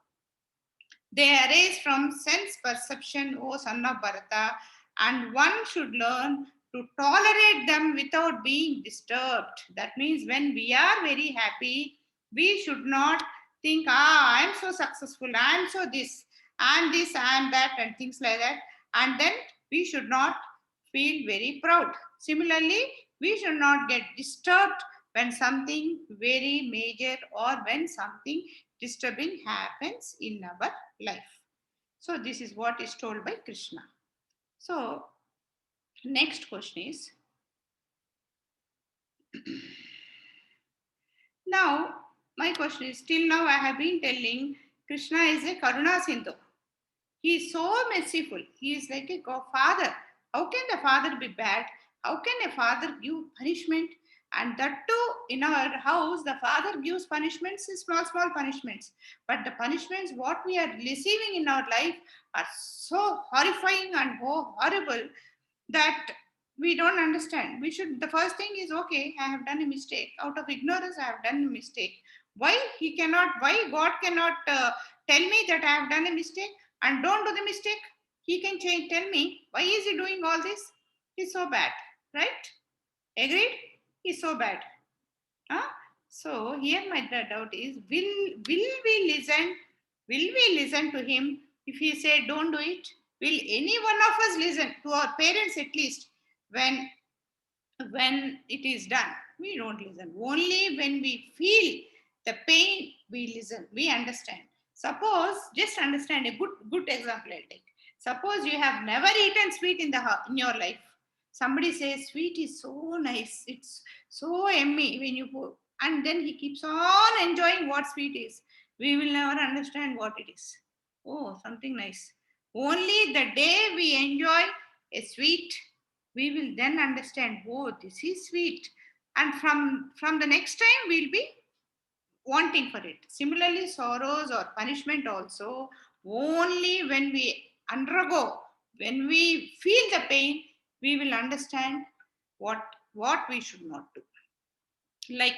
They arise from sense perception, O son of Bharata, and one should learn to tolerate them without being disturbed. That means when we are very happy, we should not think, I am so successful, I am so this, I am that, and things like that. And then we should not feel very proud. Similarly, we should not get disturbed when something very major or when something disturbing happens in our life. So this is what is told by Krishna. So next question is, now my question is, till now I have been telling Krishna is a Karuna Sindhu. He is so merciful. He is like a father. How can the father be bad? How can a father give punishment? And that too, in our house, the father gives punishments, small punishments. But the punishments what we are receiving in our life are so horrifying and horrible that we don't understand. The first thing is, okay, I have done a mistake. Out of ignorance, I have done a mistake. Why God cannot tell me that I have done a mistake and don't do the mistake? He can tell me, why is he doing all this? He's so bad, right? Agreed? He's so bad. Huh? So here my doubt is, will we listen? Will we listen to him if he said don't do it? Will any one of us listen to our parents at least when it is done? We don't listen. Only when we feel the pain, we listen. We understand. Suppose, just understand a good example I'll take. Suppose you have never eaten sweet in your life. Somebody says sweet is so nice. It's so yummy when you put, and then he keeps on enjoying what sweet is. We will never understand what it is. Oh, something nice. Only the day we enjoy a sweet, we will then understand, oh, this is sweet. And from the next time, we'll be wanting for it. Similarly, sorrows or punishment also, only when we undergo, when we feel the pain, we will understand what we should not do. Like,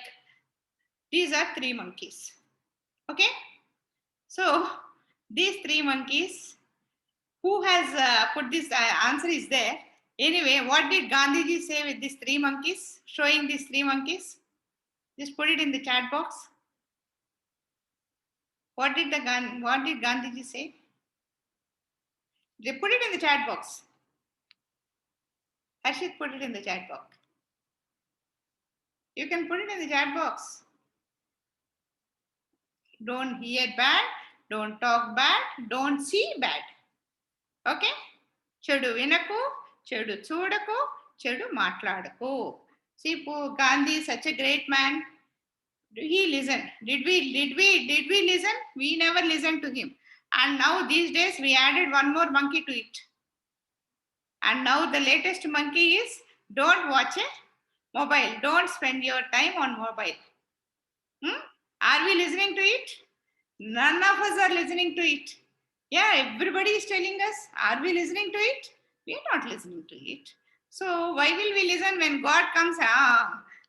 these are 3 monkeys. Okay? So, these 3 monkeys, who has put this answer is there. Anyway, what did Gandhiji say with these 3 monkeys? Showing these 3 monkeys. Just put it in the chat box. What did Gandhiji say? They put it in the chat box. Harshit, put it in the chat box. You can put it in the chat box. Don't hear bad, don't talk bad, don't see bad. Okay? Chedu vinaku, chedu chudaku, chedu matladaku. See, Gandhi is such a great man. He listened. Did we listen? We never listened to him. And now these days we added one more monkey to it. And now the latest monkey is, don't watch a mobile. Don't spend your time on mobile. Are we listening to it? None of us are listening to it. Yeah, everybody is telling us, are we listening to it? We are not listening to it. So why will we listen when God comes?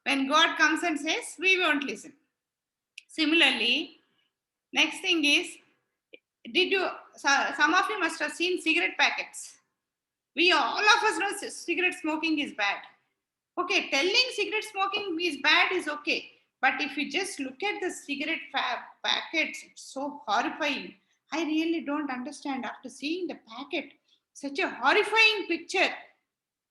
When God comes and says, we won't listen. Similarly, next thing is, some of you must have seen cigarette packets. All of us know cigarette smoking is bad. Okay, telling cigarette smoking is bad is okay. But if you just look at the cigarette packets, it's so horrifying. I really don't understand after seeing the packet, such a horrifying picture.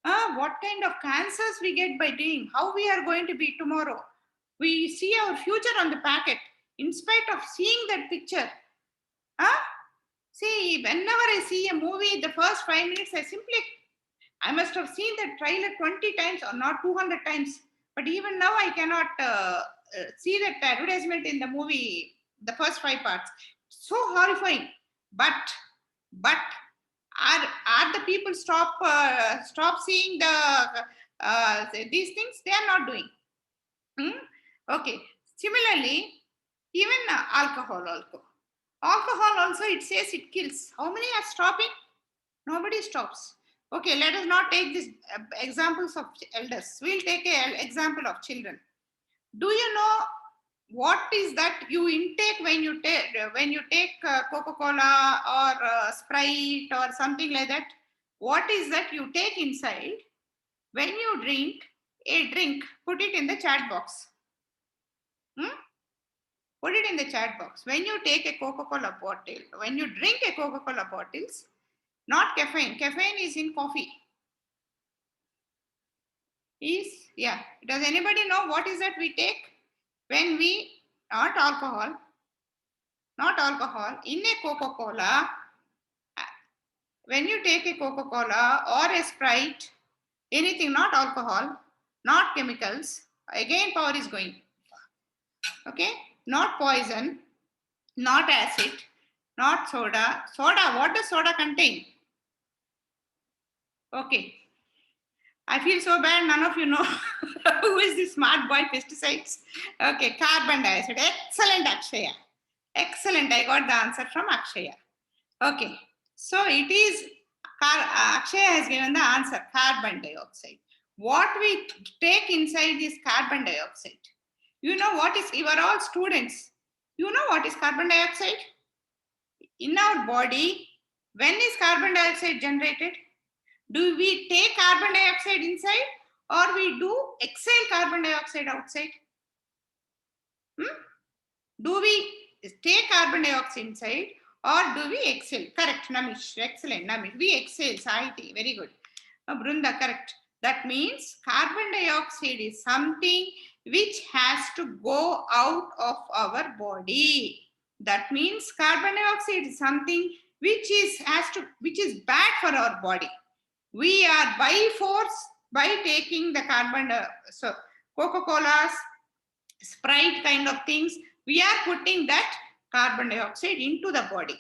What kind of cancers we get by doing, how we are going to be tomorrow. We see our future on the packet in spite of seeing that picture. See, whenever I see a movie, the first 5 minutes, I must have seen the trailer 20 times or not 200 times. But even now, I cannot see that advertisement in the movie, the first 5 parts. So horrifying. But are the people stop seeing these things? They are not doing. Okay. Similarly, even alcohol also. Alcohol also, it says it kills. How many are stopping? Nobody stops. Okay, let us not take these examples of elders. We'll take an example of children. Do you know what is that you intake when you take Coca-Cola or Sprite or something like that? What is that you take inside? When you drink a drink, put it in the chat box. Put it in the chat box. When you take a Coca-Cola bottle, when you drink a Coca-Cola bottles, not caffeine. Caffeine is in coffee. Does anybody know what is that we take when we, not alcohol, in a Coca-Cola, when you take a Coca-Cola or a Sprite, anything, not alcohol, not chemicals, again power is going. Okay, not poison, not acid, not soda. Soda, what does soda contain? Okay. I feel so bad, none of you know who is the smart boy pesticides. Okay, carbon dioxide. Excellent, Akshaya. Excellent, I got the answer from Akshaya. Okay, so it is, Akshaya has given the answer, carbon dioxide. What we take inside is carbon dioxide. You know what is, you are all students. You know what is carbon dioxide? In our body, when is carbon dioxide generated? Do we take carbon dioxide inside or we do exhale carbon dioxide outside? Do we take carbon dioxide inside or do we exhale? Correct, Namish. Excellent, Namish. We exhale, Sahiti. Very good. Brunda, correct. That means carbon dioxide is something which has to go out of our body. That means carbon dioxide is something which is bad for our body. We are by force, by taking the Coca-Colas, Sprite kind of things, we are putting that carbon dioxide into the body.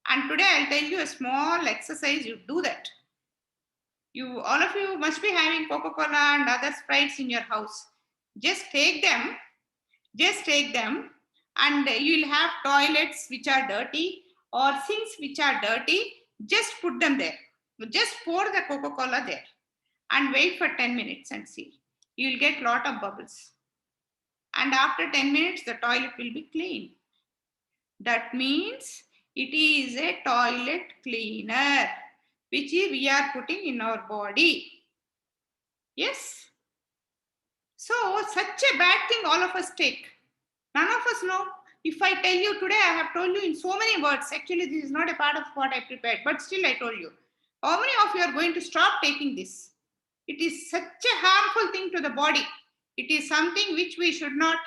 And today I'll tell you a small exercise, you do that. All of you must be having Coca-Cola and other Sprites in your house. Just take them, and you'll have toilets which are dirty or sinks which are dirty, just put them there. Just pour the Coca-Cola there and wait for 10 minutes and see. You'll get a lot of bubbles. And after 10 minutes, the toilet will be clean. That means it is a toilet cleaner, which we are putting in our body. Yes? So, such a bad thing all of us take. None of us know. If I tell you today, I have told you in so many words. Actually, this is not a part of what I prepared, but still I told you. How many of you are going to stop taking this? It is such a harmful thing to the body. It is something which we should not,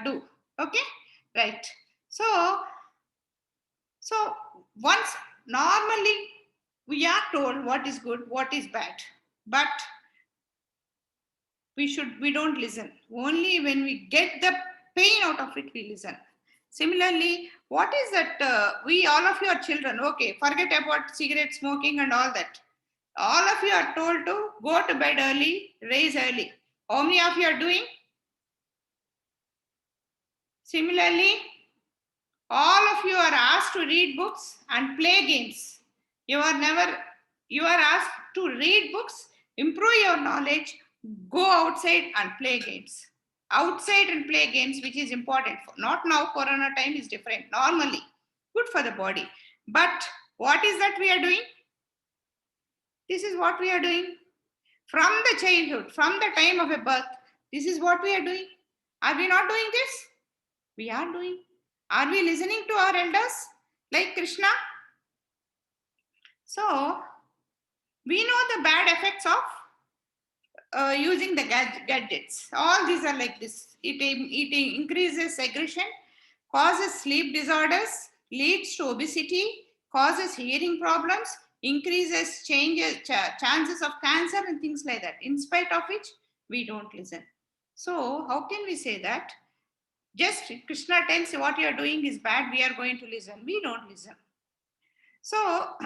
do. Okay, right. So once normally we are told what is good, what is bad, but we don't listen. Only when we get the pain out of it, we listen. Similarly, what is that? All of you are children. Okay, forget about cigarette smoking and all that. All of you are told to go to bed early, rise early. How many of you are doing? Similarly, All of you are asked to read books and play games. You are asked to read books, improve your knowledge, go outside and play games. Outside and play games, which is important. Not now, Corona time is different. Normally, good for the body. But what is that we are doing? This is what we are doing. From the childhood, from the time of a birth, this is what we are doing. Are we not doing this? We are doing. Are we listening to our elders like Krishna? So, we know the bad effects of using the gadgets. All these are like this. It increases aggression, causes sleep disorders, leads to obesity, causes hearing problems, increases chances of cancer and things like that. In spite of which, we don't listen. So, how can we say that? Just Krishna tells you what you are doing is bad, we are going to listen. We don't listen. So,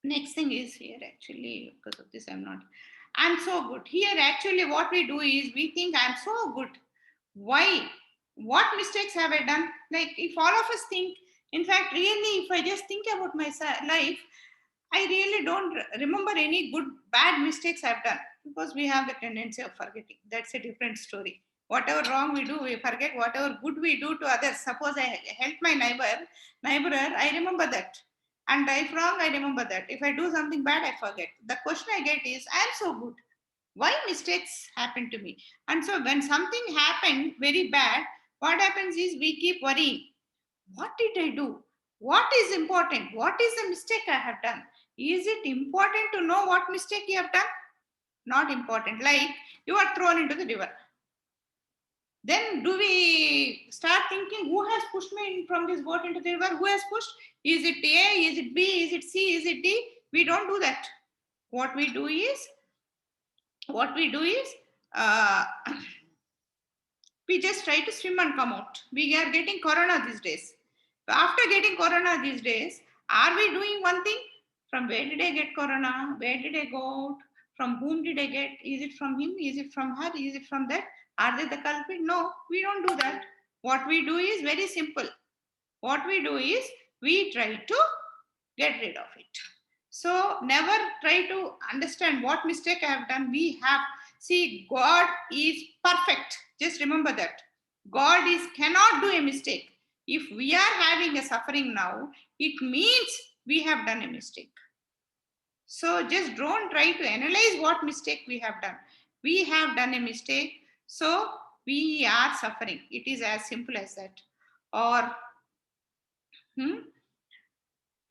next thing is here actually, because of this I'm so good. Here actually what we do is we think I'm so good. Why? What mistakes have I done? Like if all of us think, in fact, really, if I just think about my life, I really don't remember any bad mistakes I've done because we have the tendency of forgetting. That's a different story. Whatever wrong we do, we forget. Whatever good we do to others. Suppose I help my neighbor, I remember that. And if wrong, I remember that. If I do something bad, I forget. The question I get is, I'm so good. Why mistakes happen to me? And so when something happened very bad, what happens is we keep worrying. What did I do? What is important? What is the mistake I have done? Is it important to know what mistake you have done? Not important. Like you are thrown into the river. Then do we start thinking who has pushed me from this boat into the river? Who has pushed? Is it A? Is it B? Is it C? Is it D? We don't do that. What we do is we just try to swim and come out. We are getting corona these days. After getting corona these days, are we doing one thing? From where did I get corona? Where did I go out? From whom did I get? Is it from him? Is it from her? Is it from that? Are they the culprit? No, we don't do that. What we do is very simple. What we do is we try to get rid of it. So never try to understand what mistake I have done. See, God is perfect. Just remember that. God cannot do a mistake. If we are having a suffering now, it means we have done a mistake. So just don't try to analyze what mistake we have done. We have done a mistake, so we are suffering. It is as simple as that. Or,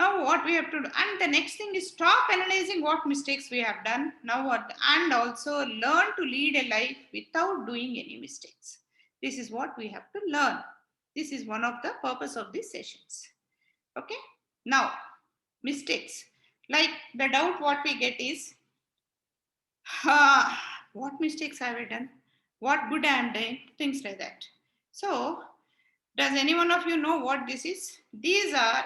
now what we have to do, and the next thing is stop analyzing what mistakes we have done now, and also learn to lead a life without doing any mistakes. This is what we have to learn. This is one of the purpose of these sessions. Okay. Now, mistakes. Like the doubt what we get is, what mistakes have I done? What good I am doing? Things like that. So, does any one of you know what this is? These are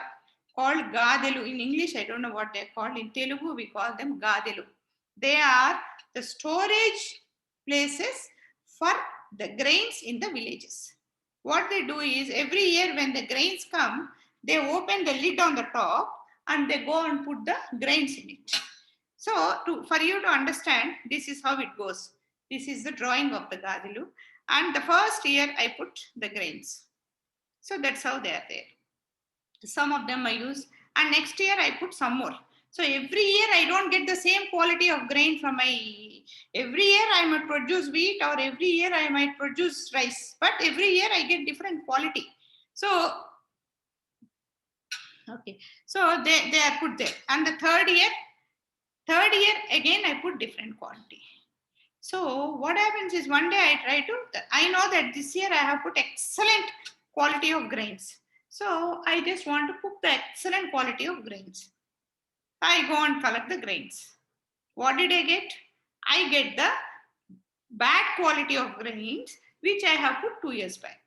called gadelu. In English, I don't know what they're called. In Telugu, we call them gadelu. They are the storage places for the grains in the villages. What they do is every year when the grains come, they open the lid on the top and they go and put the grains in it. So for you to understand, this is how it goes. This is the drawing of the gadelu. And the first year I put the grains. So that's how they are there. Some of them I use. And next year I put some more. So every year I don't get the same quality of grain from every year I might produce wheat or every year I might produce rice. But every year I get different quality. So, okay. So they are put there. And the third year again I put different quality. So what happens is one day I know that this year I have put excellent quality of grains. So I just want to put the excellent quality of grains. I go and collect the grains. What did I get? I get the bad quality of grains which I have put 2 years back.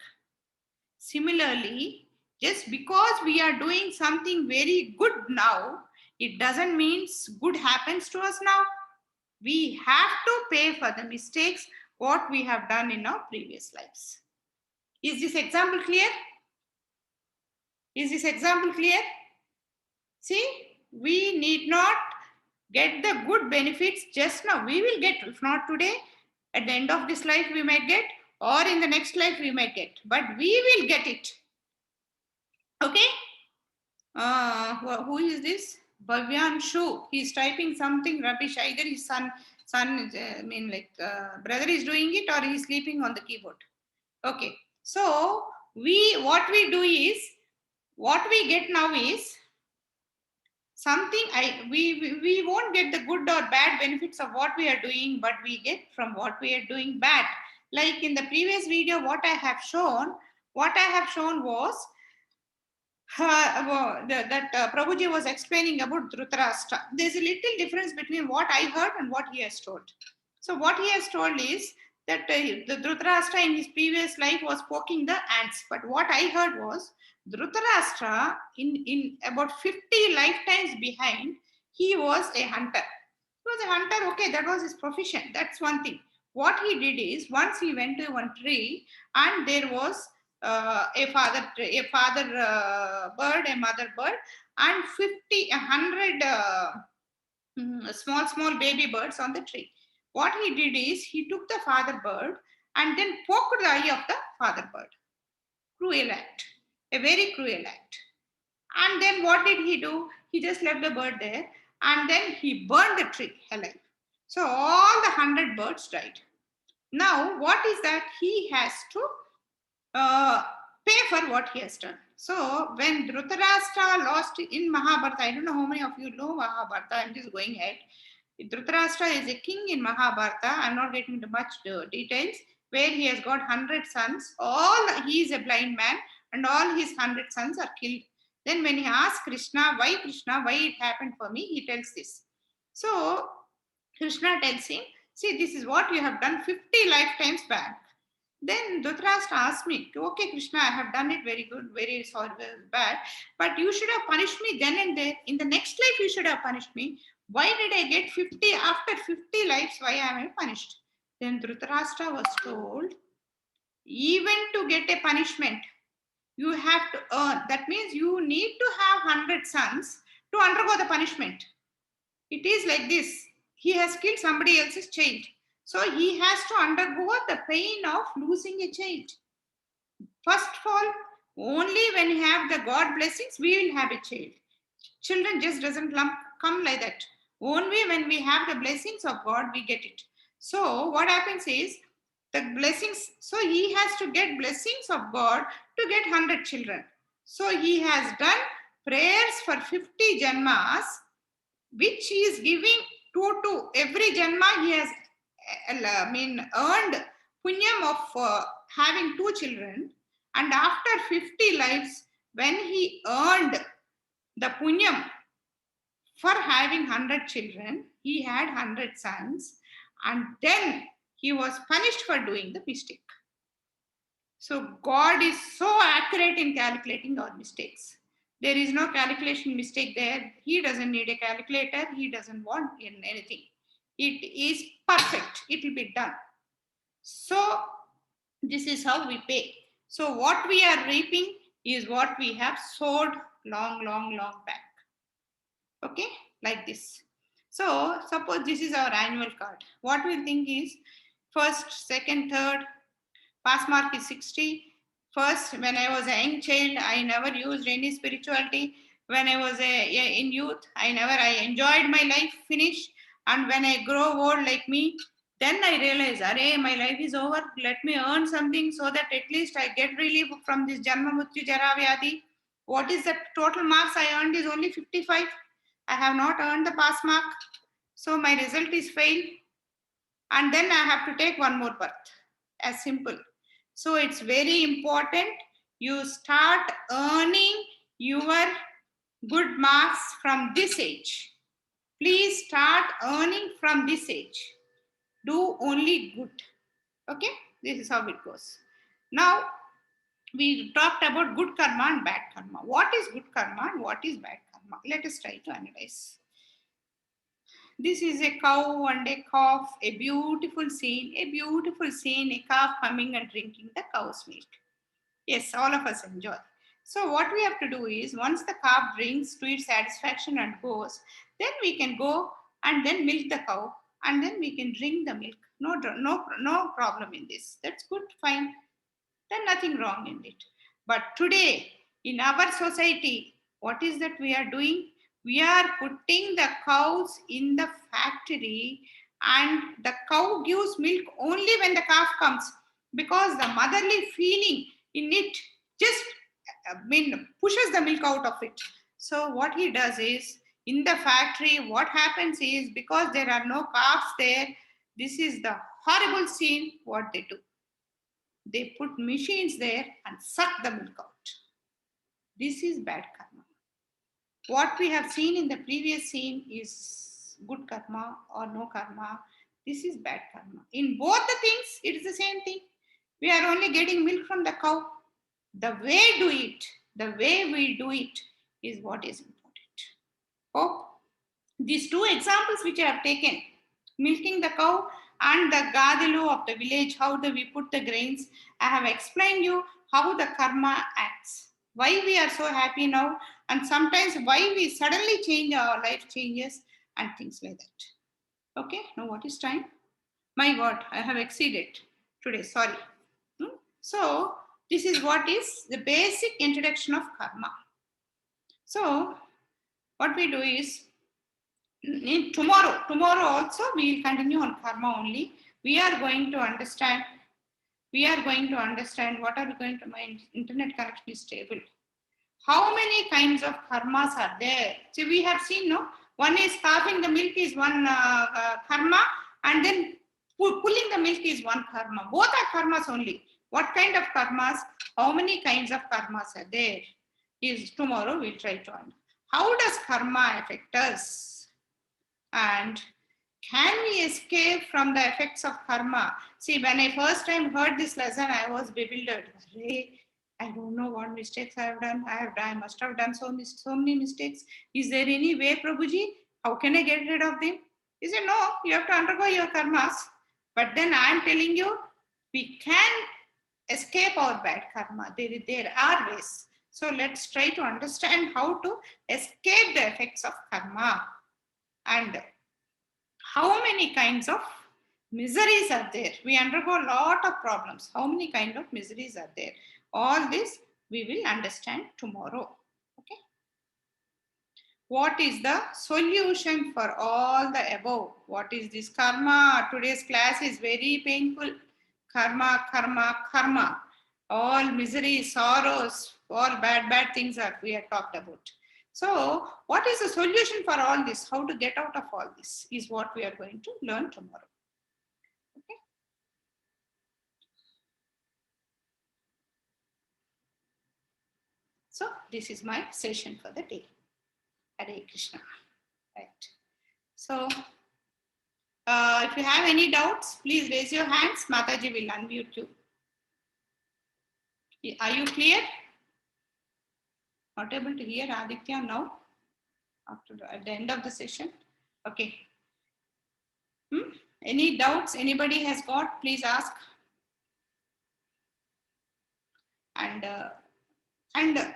Similarly, just because we are doing something very good now, it doesn't mean good happens to us now. We have to pay for the mistakes what we have done in our previous lives. Is this example clear? Is this example clear? See, we need not get the good benefits just now. We will get, if not today, at the end of this life we might get, or in the next life we might get, but we will get it. Okay? Who is this? Bhavyan Shu. He is typing something rubbish. Either his son, brother is doing it, or he is sleeping on the keyboard. Okay. So what we do is, what we get now is something. We won't get the good or bad benefits of what we are doing, but we get from what we are doing bad. Like in the previous video, what I have shown was Prabhuji was explaining about Dhritarashtra. There's a little difference between what I heard and what he has told. So what he has told is that the Dhritarashtra in his previous life was poking the ants. But what I heard was Dhritarashtra in about 50 lifetimes behind, he was a hunter. He was a hunter, okay, that was his profession. That's one thing. What he did is, once he went to one tree and there was a father bird, a mother bird, and 100 small baby birds on the tree. What he did is, he took the father bird and then poked the eye of the father bird. Cruel act, a very cruel act. And then what did he do? He just left the bird there and then he burned the tree alive. So all the 100 birds died. Now what is that? He has to pay for what he has done. So when Dhritarashtra lost in Mahabharata, I don't know how many of you know Mahabharata, I'm just going ahead. Dhritarashtra is a king in Mahabharata. I'm not getting into much details, where he has got 100 sons. He is a blind man and all his 100 sons are killed. Then when he asks Krishna, why it happened for me, he tells this. So Krishna tells him, see, this is what you have done 50 lifetimes back. Then Dhritarashtra asked me, okay, Krishna, I have done it very good, very sorry, very bad, but you should have punished me then and there. In the next life, you should have punished me. Why did I get 50 after 50 lives? Why am I punished? Then Dhritarashtra was told, even to get a punishment, you have to earn. That means you need to have 100 sons to undergo the punishment. It is like this. He has killed somebody else's child. So he has to undergo the pain of losing a child. First of all, only when we have the God blessings, we will have a child. Children just doesn't come like that. Only when we have the blessings of God, we get it. So what happens is, the blessings, so he has to get blessings of God to get 100 children. So he has done prayers for 50 janmas, which he is giving to every janma. He has earned punyam of having 2 children, and after 50 lives, when he earned the punyam for having 100 children, he had 100 sons, and then he was punished for doing the mistake. So God is so accurate in calculating our mistakes. There is no calculation mistake there. He doesn't need a calculator. He doesn't want anything. It is perfect. It will be done. So this is how we pay. So what we are reaping is what we have sowed long back. Okay, like this. So suppose this is our annual card. What we think is, first, second, third, pass mark is 60. First, when I was a young child, I never used any spirituality. When I was in youth, I enjoyed my life, finish. And when I grow old like me, then I realize, my life is over. Let me earn something so that at least I get relief from this Janma Mrityu Jara Vyadhi. What is the total marks I earned is only 55. I have not earned the pass mark. So my result is fail. And then I have to take one more birth. As simple. So it's very important you start earning your good marks from this age. Please start earning from this age. Do only good. Okay, this is how it goes. Now, we talked about good karma and bad karma. What is good karma and what is bad karma? Let us try to analyze. This is a cow and a calf, a beautiful scene, a calf coming and drinking the cow's milk. Yes, all of us enjoy. So what we have to do is, once the calf drinks to its satisfaction and goes, then we can go and then milk the cow, and then we can drink the milk. No problem in this. That's good, fine. Then nothing wrong in it. But today, in our society, what is that we are doing? We are putting the cows in the factory, and the cow gives milk only when the calf comes, because the motherly feeling in it just pushes the milk out of it. So what he does is, in the factory, what happens is, because there are no calves there, this is the horrible scene what they do. They put machines there and suck the milk out. This is bad karma. What we have seen in the previous scene is good karma or no karma. This is bad karma. In both the things, it is the same thing. We are only getting milk from the cow. The way we do it is what is important. Hope these two examples which I have taken, milking the cow and the gadilu of the village, how we put the grains, I have explained you how the karma acts. Why we are so happy now, and sometimes why we suddenly change, our life changes and things like that. Okay, now what is time? My God, I have exceeded today, sorry. So this is what is the basic introduction of karma. So what we do is, tomorrow also we will continue on karma only. We are going to understand what are we going to, my internet connection is stable. How many kinds of karmas are there? So we have seen, no? One is calving the milk is one karma, and then pulling the milk is one karma. Both are karmas only. What kind of karmas? How many kinds of karmas are there? Is tomorrow we'll try to understand. How does karma affect us? And can we escape from the effects of karma? See, when I first time heard this lesson, I was bewildered. I don't know what mistakes I have done. I must have done so many mistakes. Is there any way, Prabhuji? How can I get rid of them? He said, no, you have to undergo your karmas. But then I am telling you, we can escape our bad karma. There are ways. So let's try to understand how to escape the effects of karma. And how many kinds of miseries are there? We undergo a lot of problems. How many kinds of miseries are there? All this we will understand tomorrow. Okay. What is the solution for all the above? What is this karma? Today's class is very painful. Karma, karma, karma. All misery, sorrows, all bad things that we have talked about. So what is the solution for all this? How to get out of all this is what we are going to learn tomorrow. Okay. So this is my session for the day. Hare Krishna. Right. So if you have any doubts, please raise your hands. Mataji will unmute you. Are you clear? Not able to hear Aditya now? At the end of the session? Okay. Any doubts anybody has got, please ask. And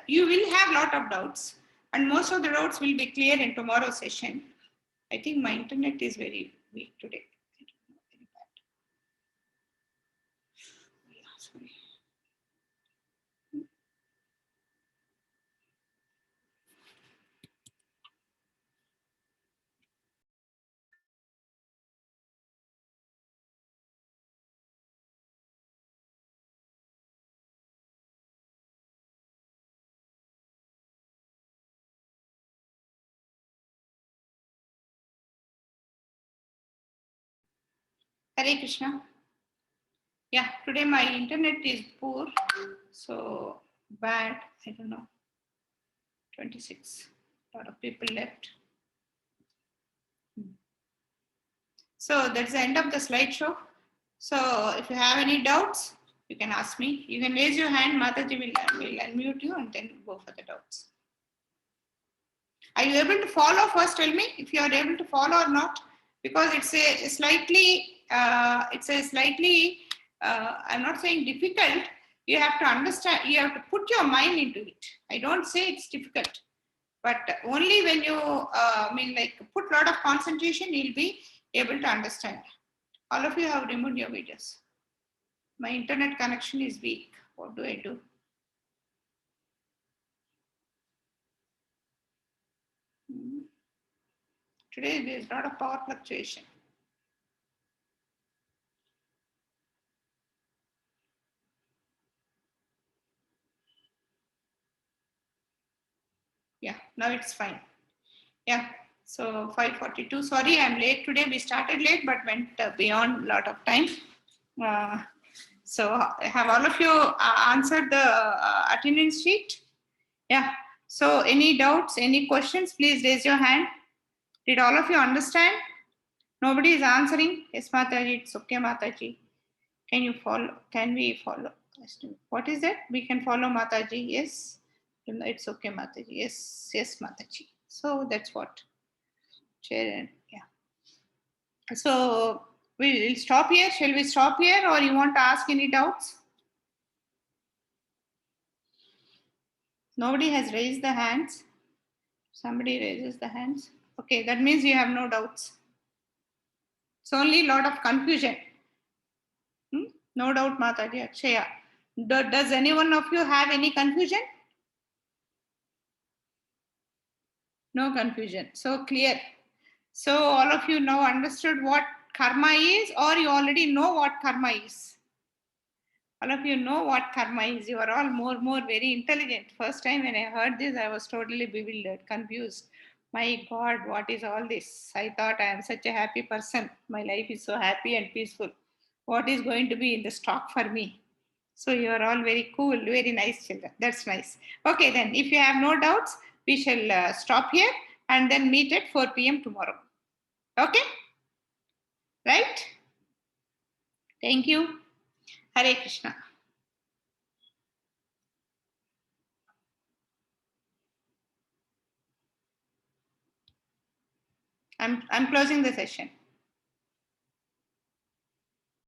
you will have a lot of doubts. And most of the doubts will be clear in tomorrow's session. I think my internet is very weak today. Very bad. Yeah, sorry. Hare Krishna. Yeah, today my internet is poor, so bad. I don't know. 26. A lot of people left. So that's the end of the slideshow. So if you have any doubts, you can ask me. You can raise your hand. Mataji will unmute you and then go for the doubts. Are you able to follow? First tell me if you are able to follow or not, because it's a slightly, I'm not saying difficult. you have to understand, you have to put your mind into it. I don't say it's difficult, but only when you put a lot of concentration, you'll be able to understand. All of you have removed your videos. My internet connection is weak. What do I do? Today there is a lot of power fluctuation. Yeah, now it's fine. Yeah, so 5:42. Sorry, I'm late today. We started late, but went beyond a lot of time. So have all of you answered the attendance sheet? Yeah. So any doubts, any questions, please raise your hand. Did all of you understand? Nobody is answering. Yes, Mataji, it's okay, Mataji. Can you follow? Can we follow? What is that? We can follow Mataji. Yes. It's okay, Mataji. Yes, yes, Mataji. So that's what. Yeah. So we'll stop here. Shall we stop here, or you want to ask any doubts? Nobody has raised the hands. Somebody raises the hands. Okay, that means you have no doubts. It's only a lot of confusion. No doubt, Mataji. Akshaya. Does any one of you have any confusion? No confusion. So clear. So all of you now understood what karma is, or you already know what karma is? All of you know what karma is. You are all more very intelligent. First time when I heard this, I was totally bewildered, confused. My God, what is all this? I thought I am such a happy person. My life is so happy and peaceful. What is going to be in the stock for me? So you are all very cool, very nice children. That's nice. Okay, then if you have no doubts, we shall stop here and then meet at 4 p.m. tomorrow. Okay? Right? Thank you. Hare Krishna. I'm closing the session.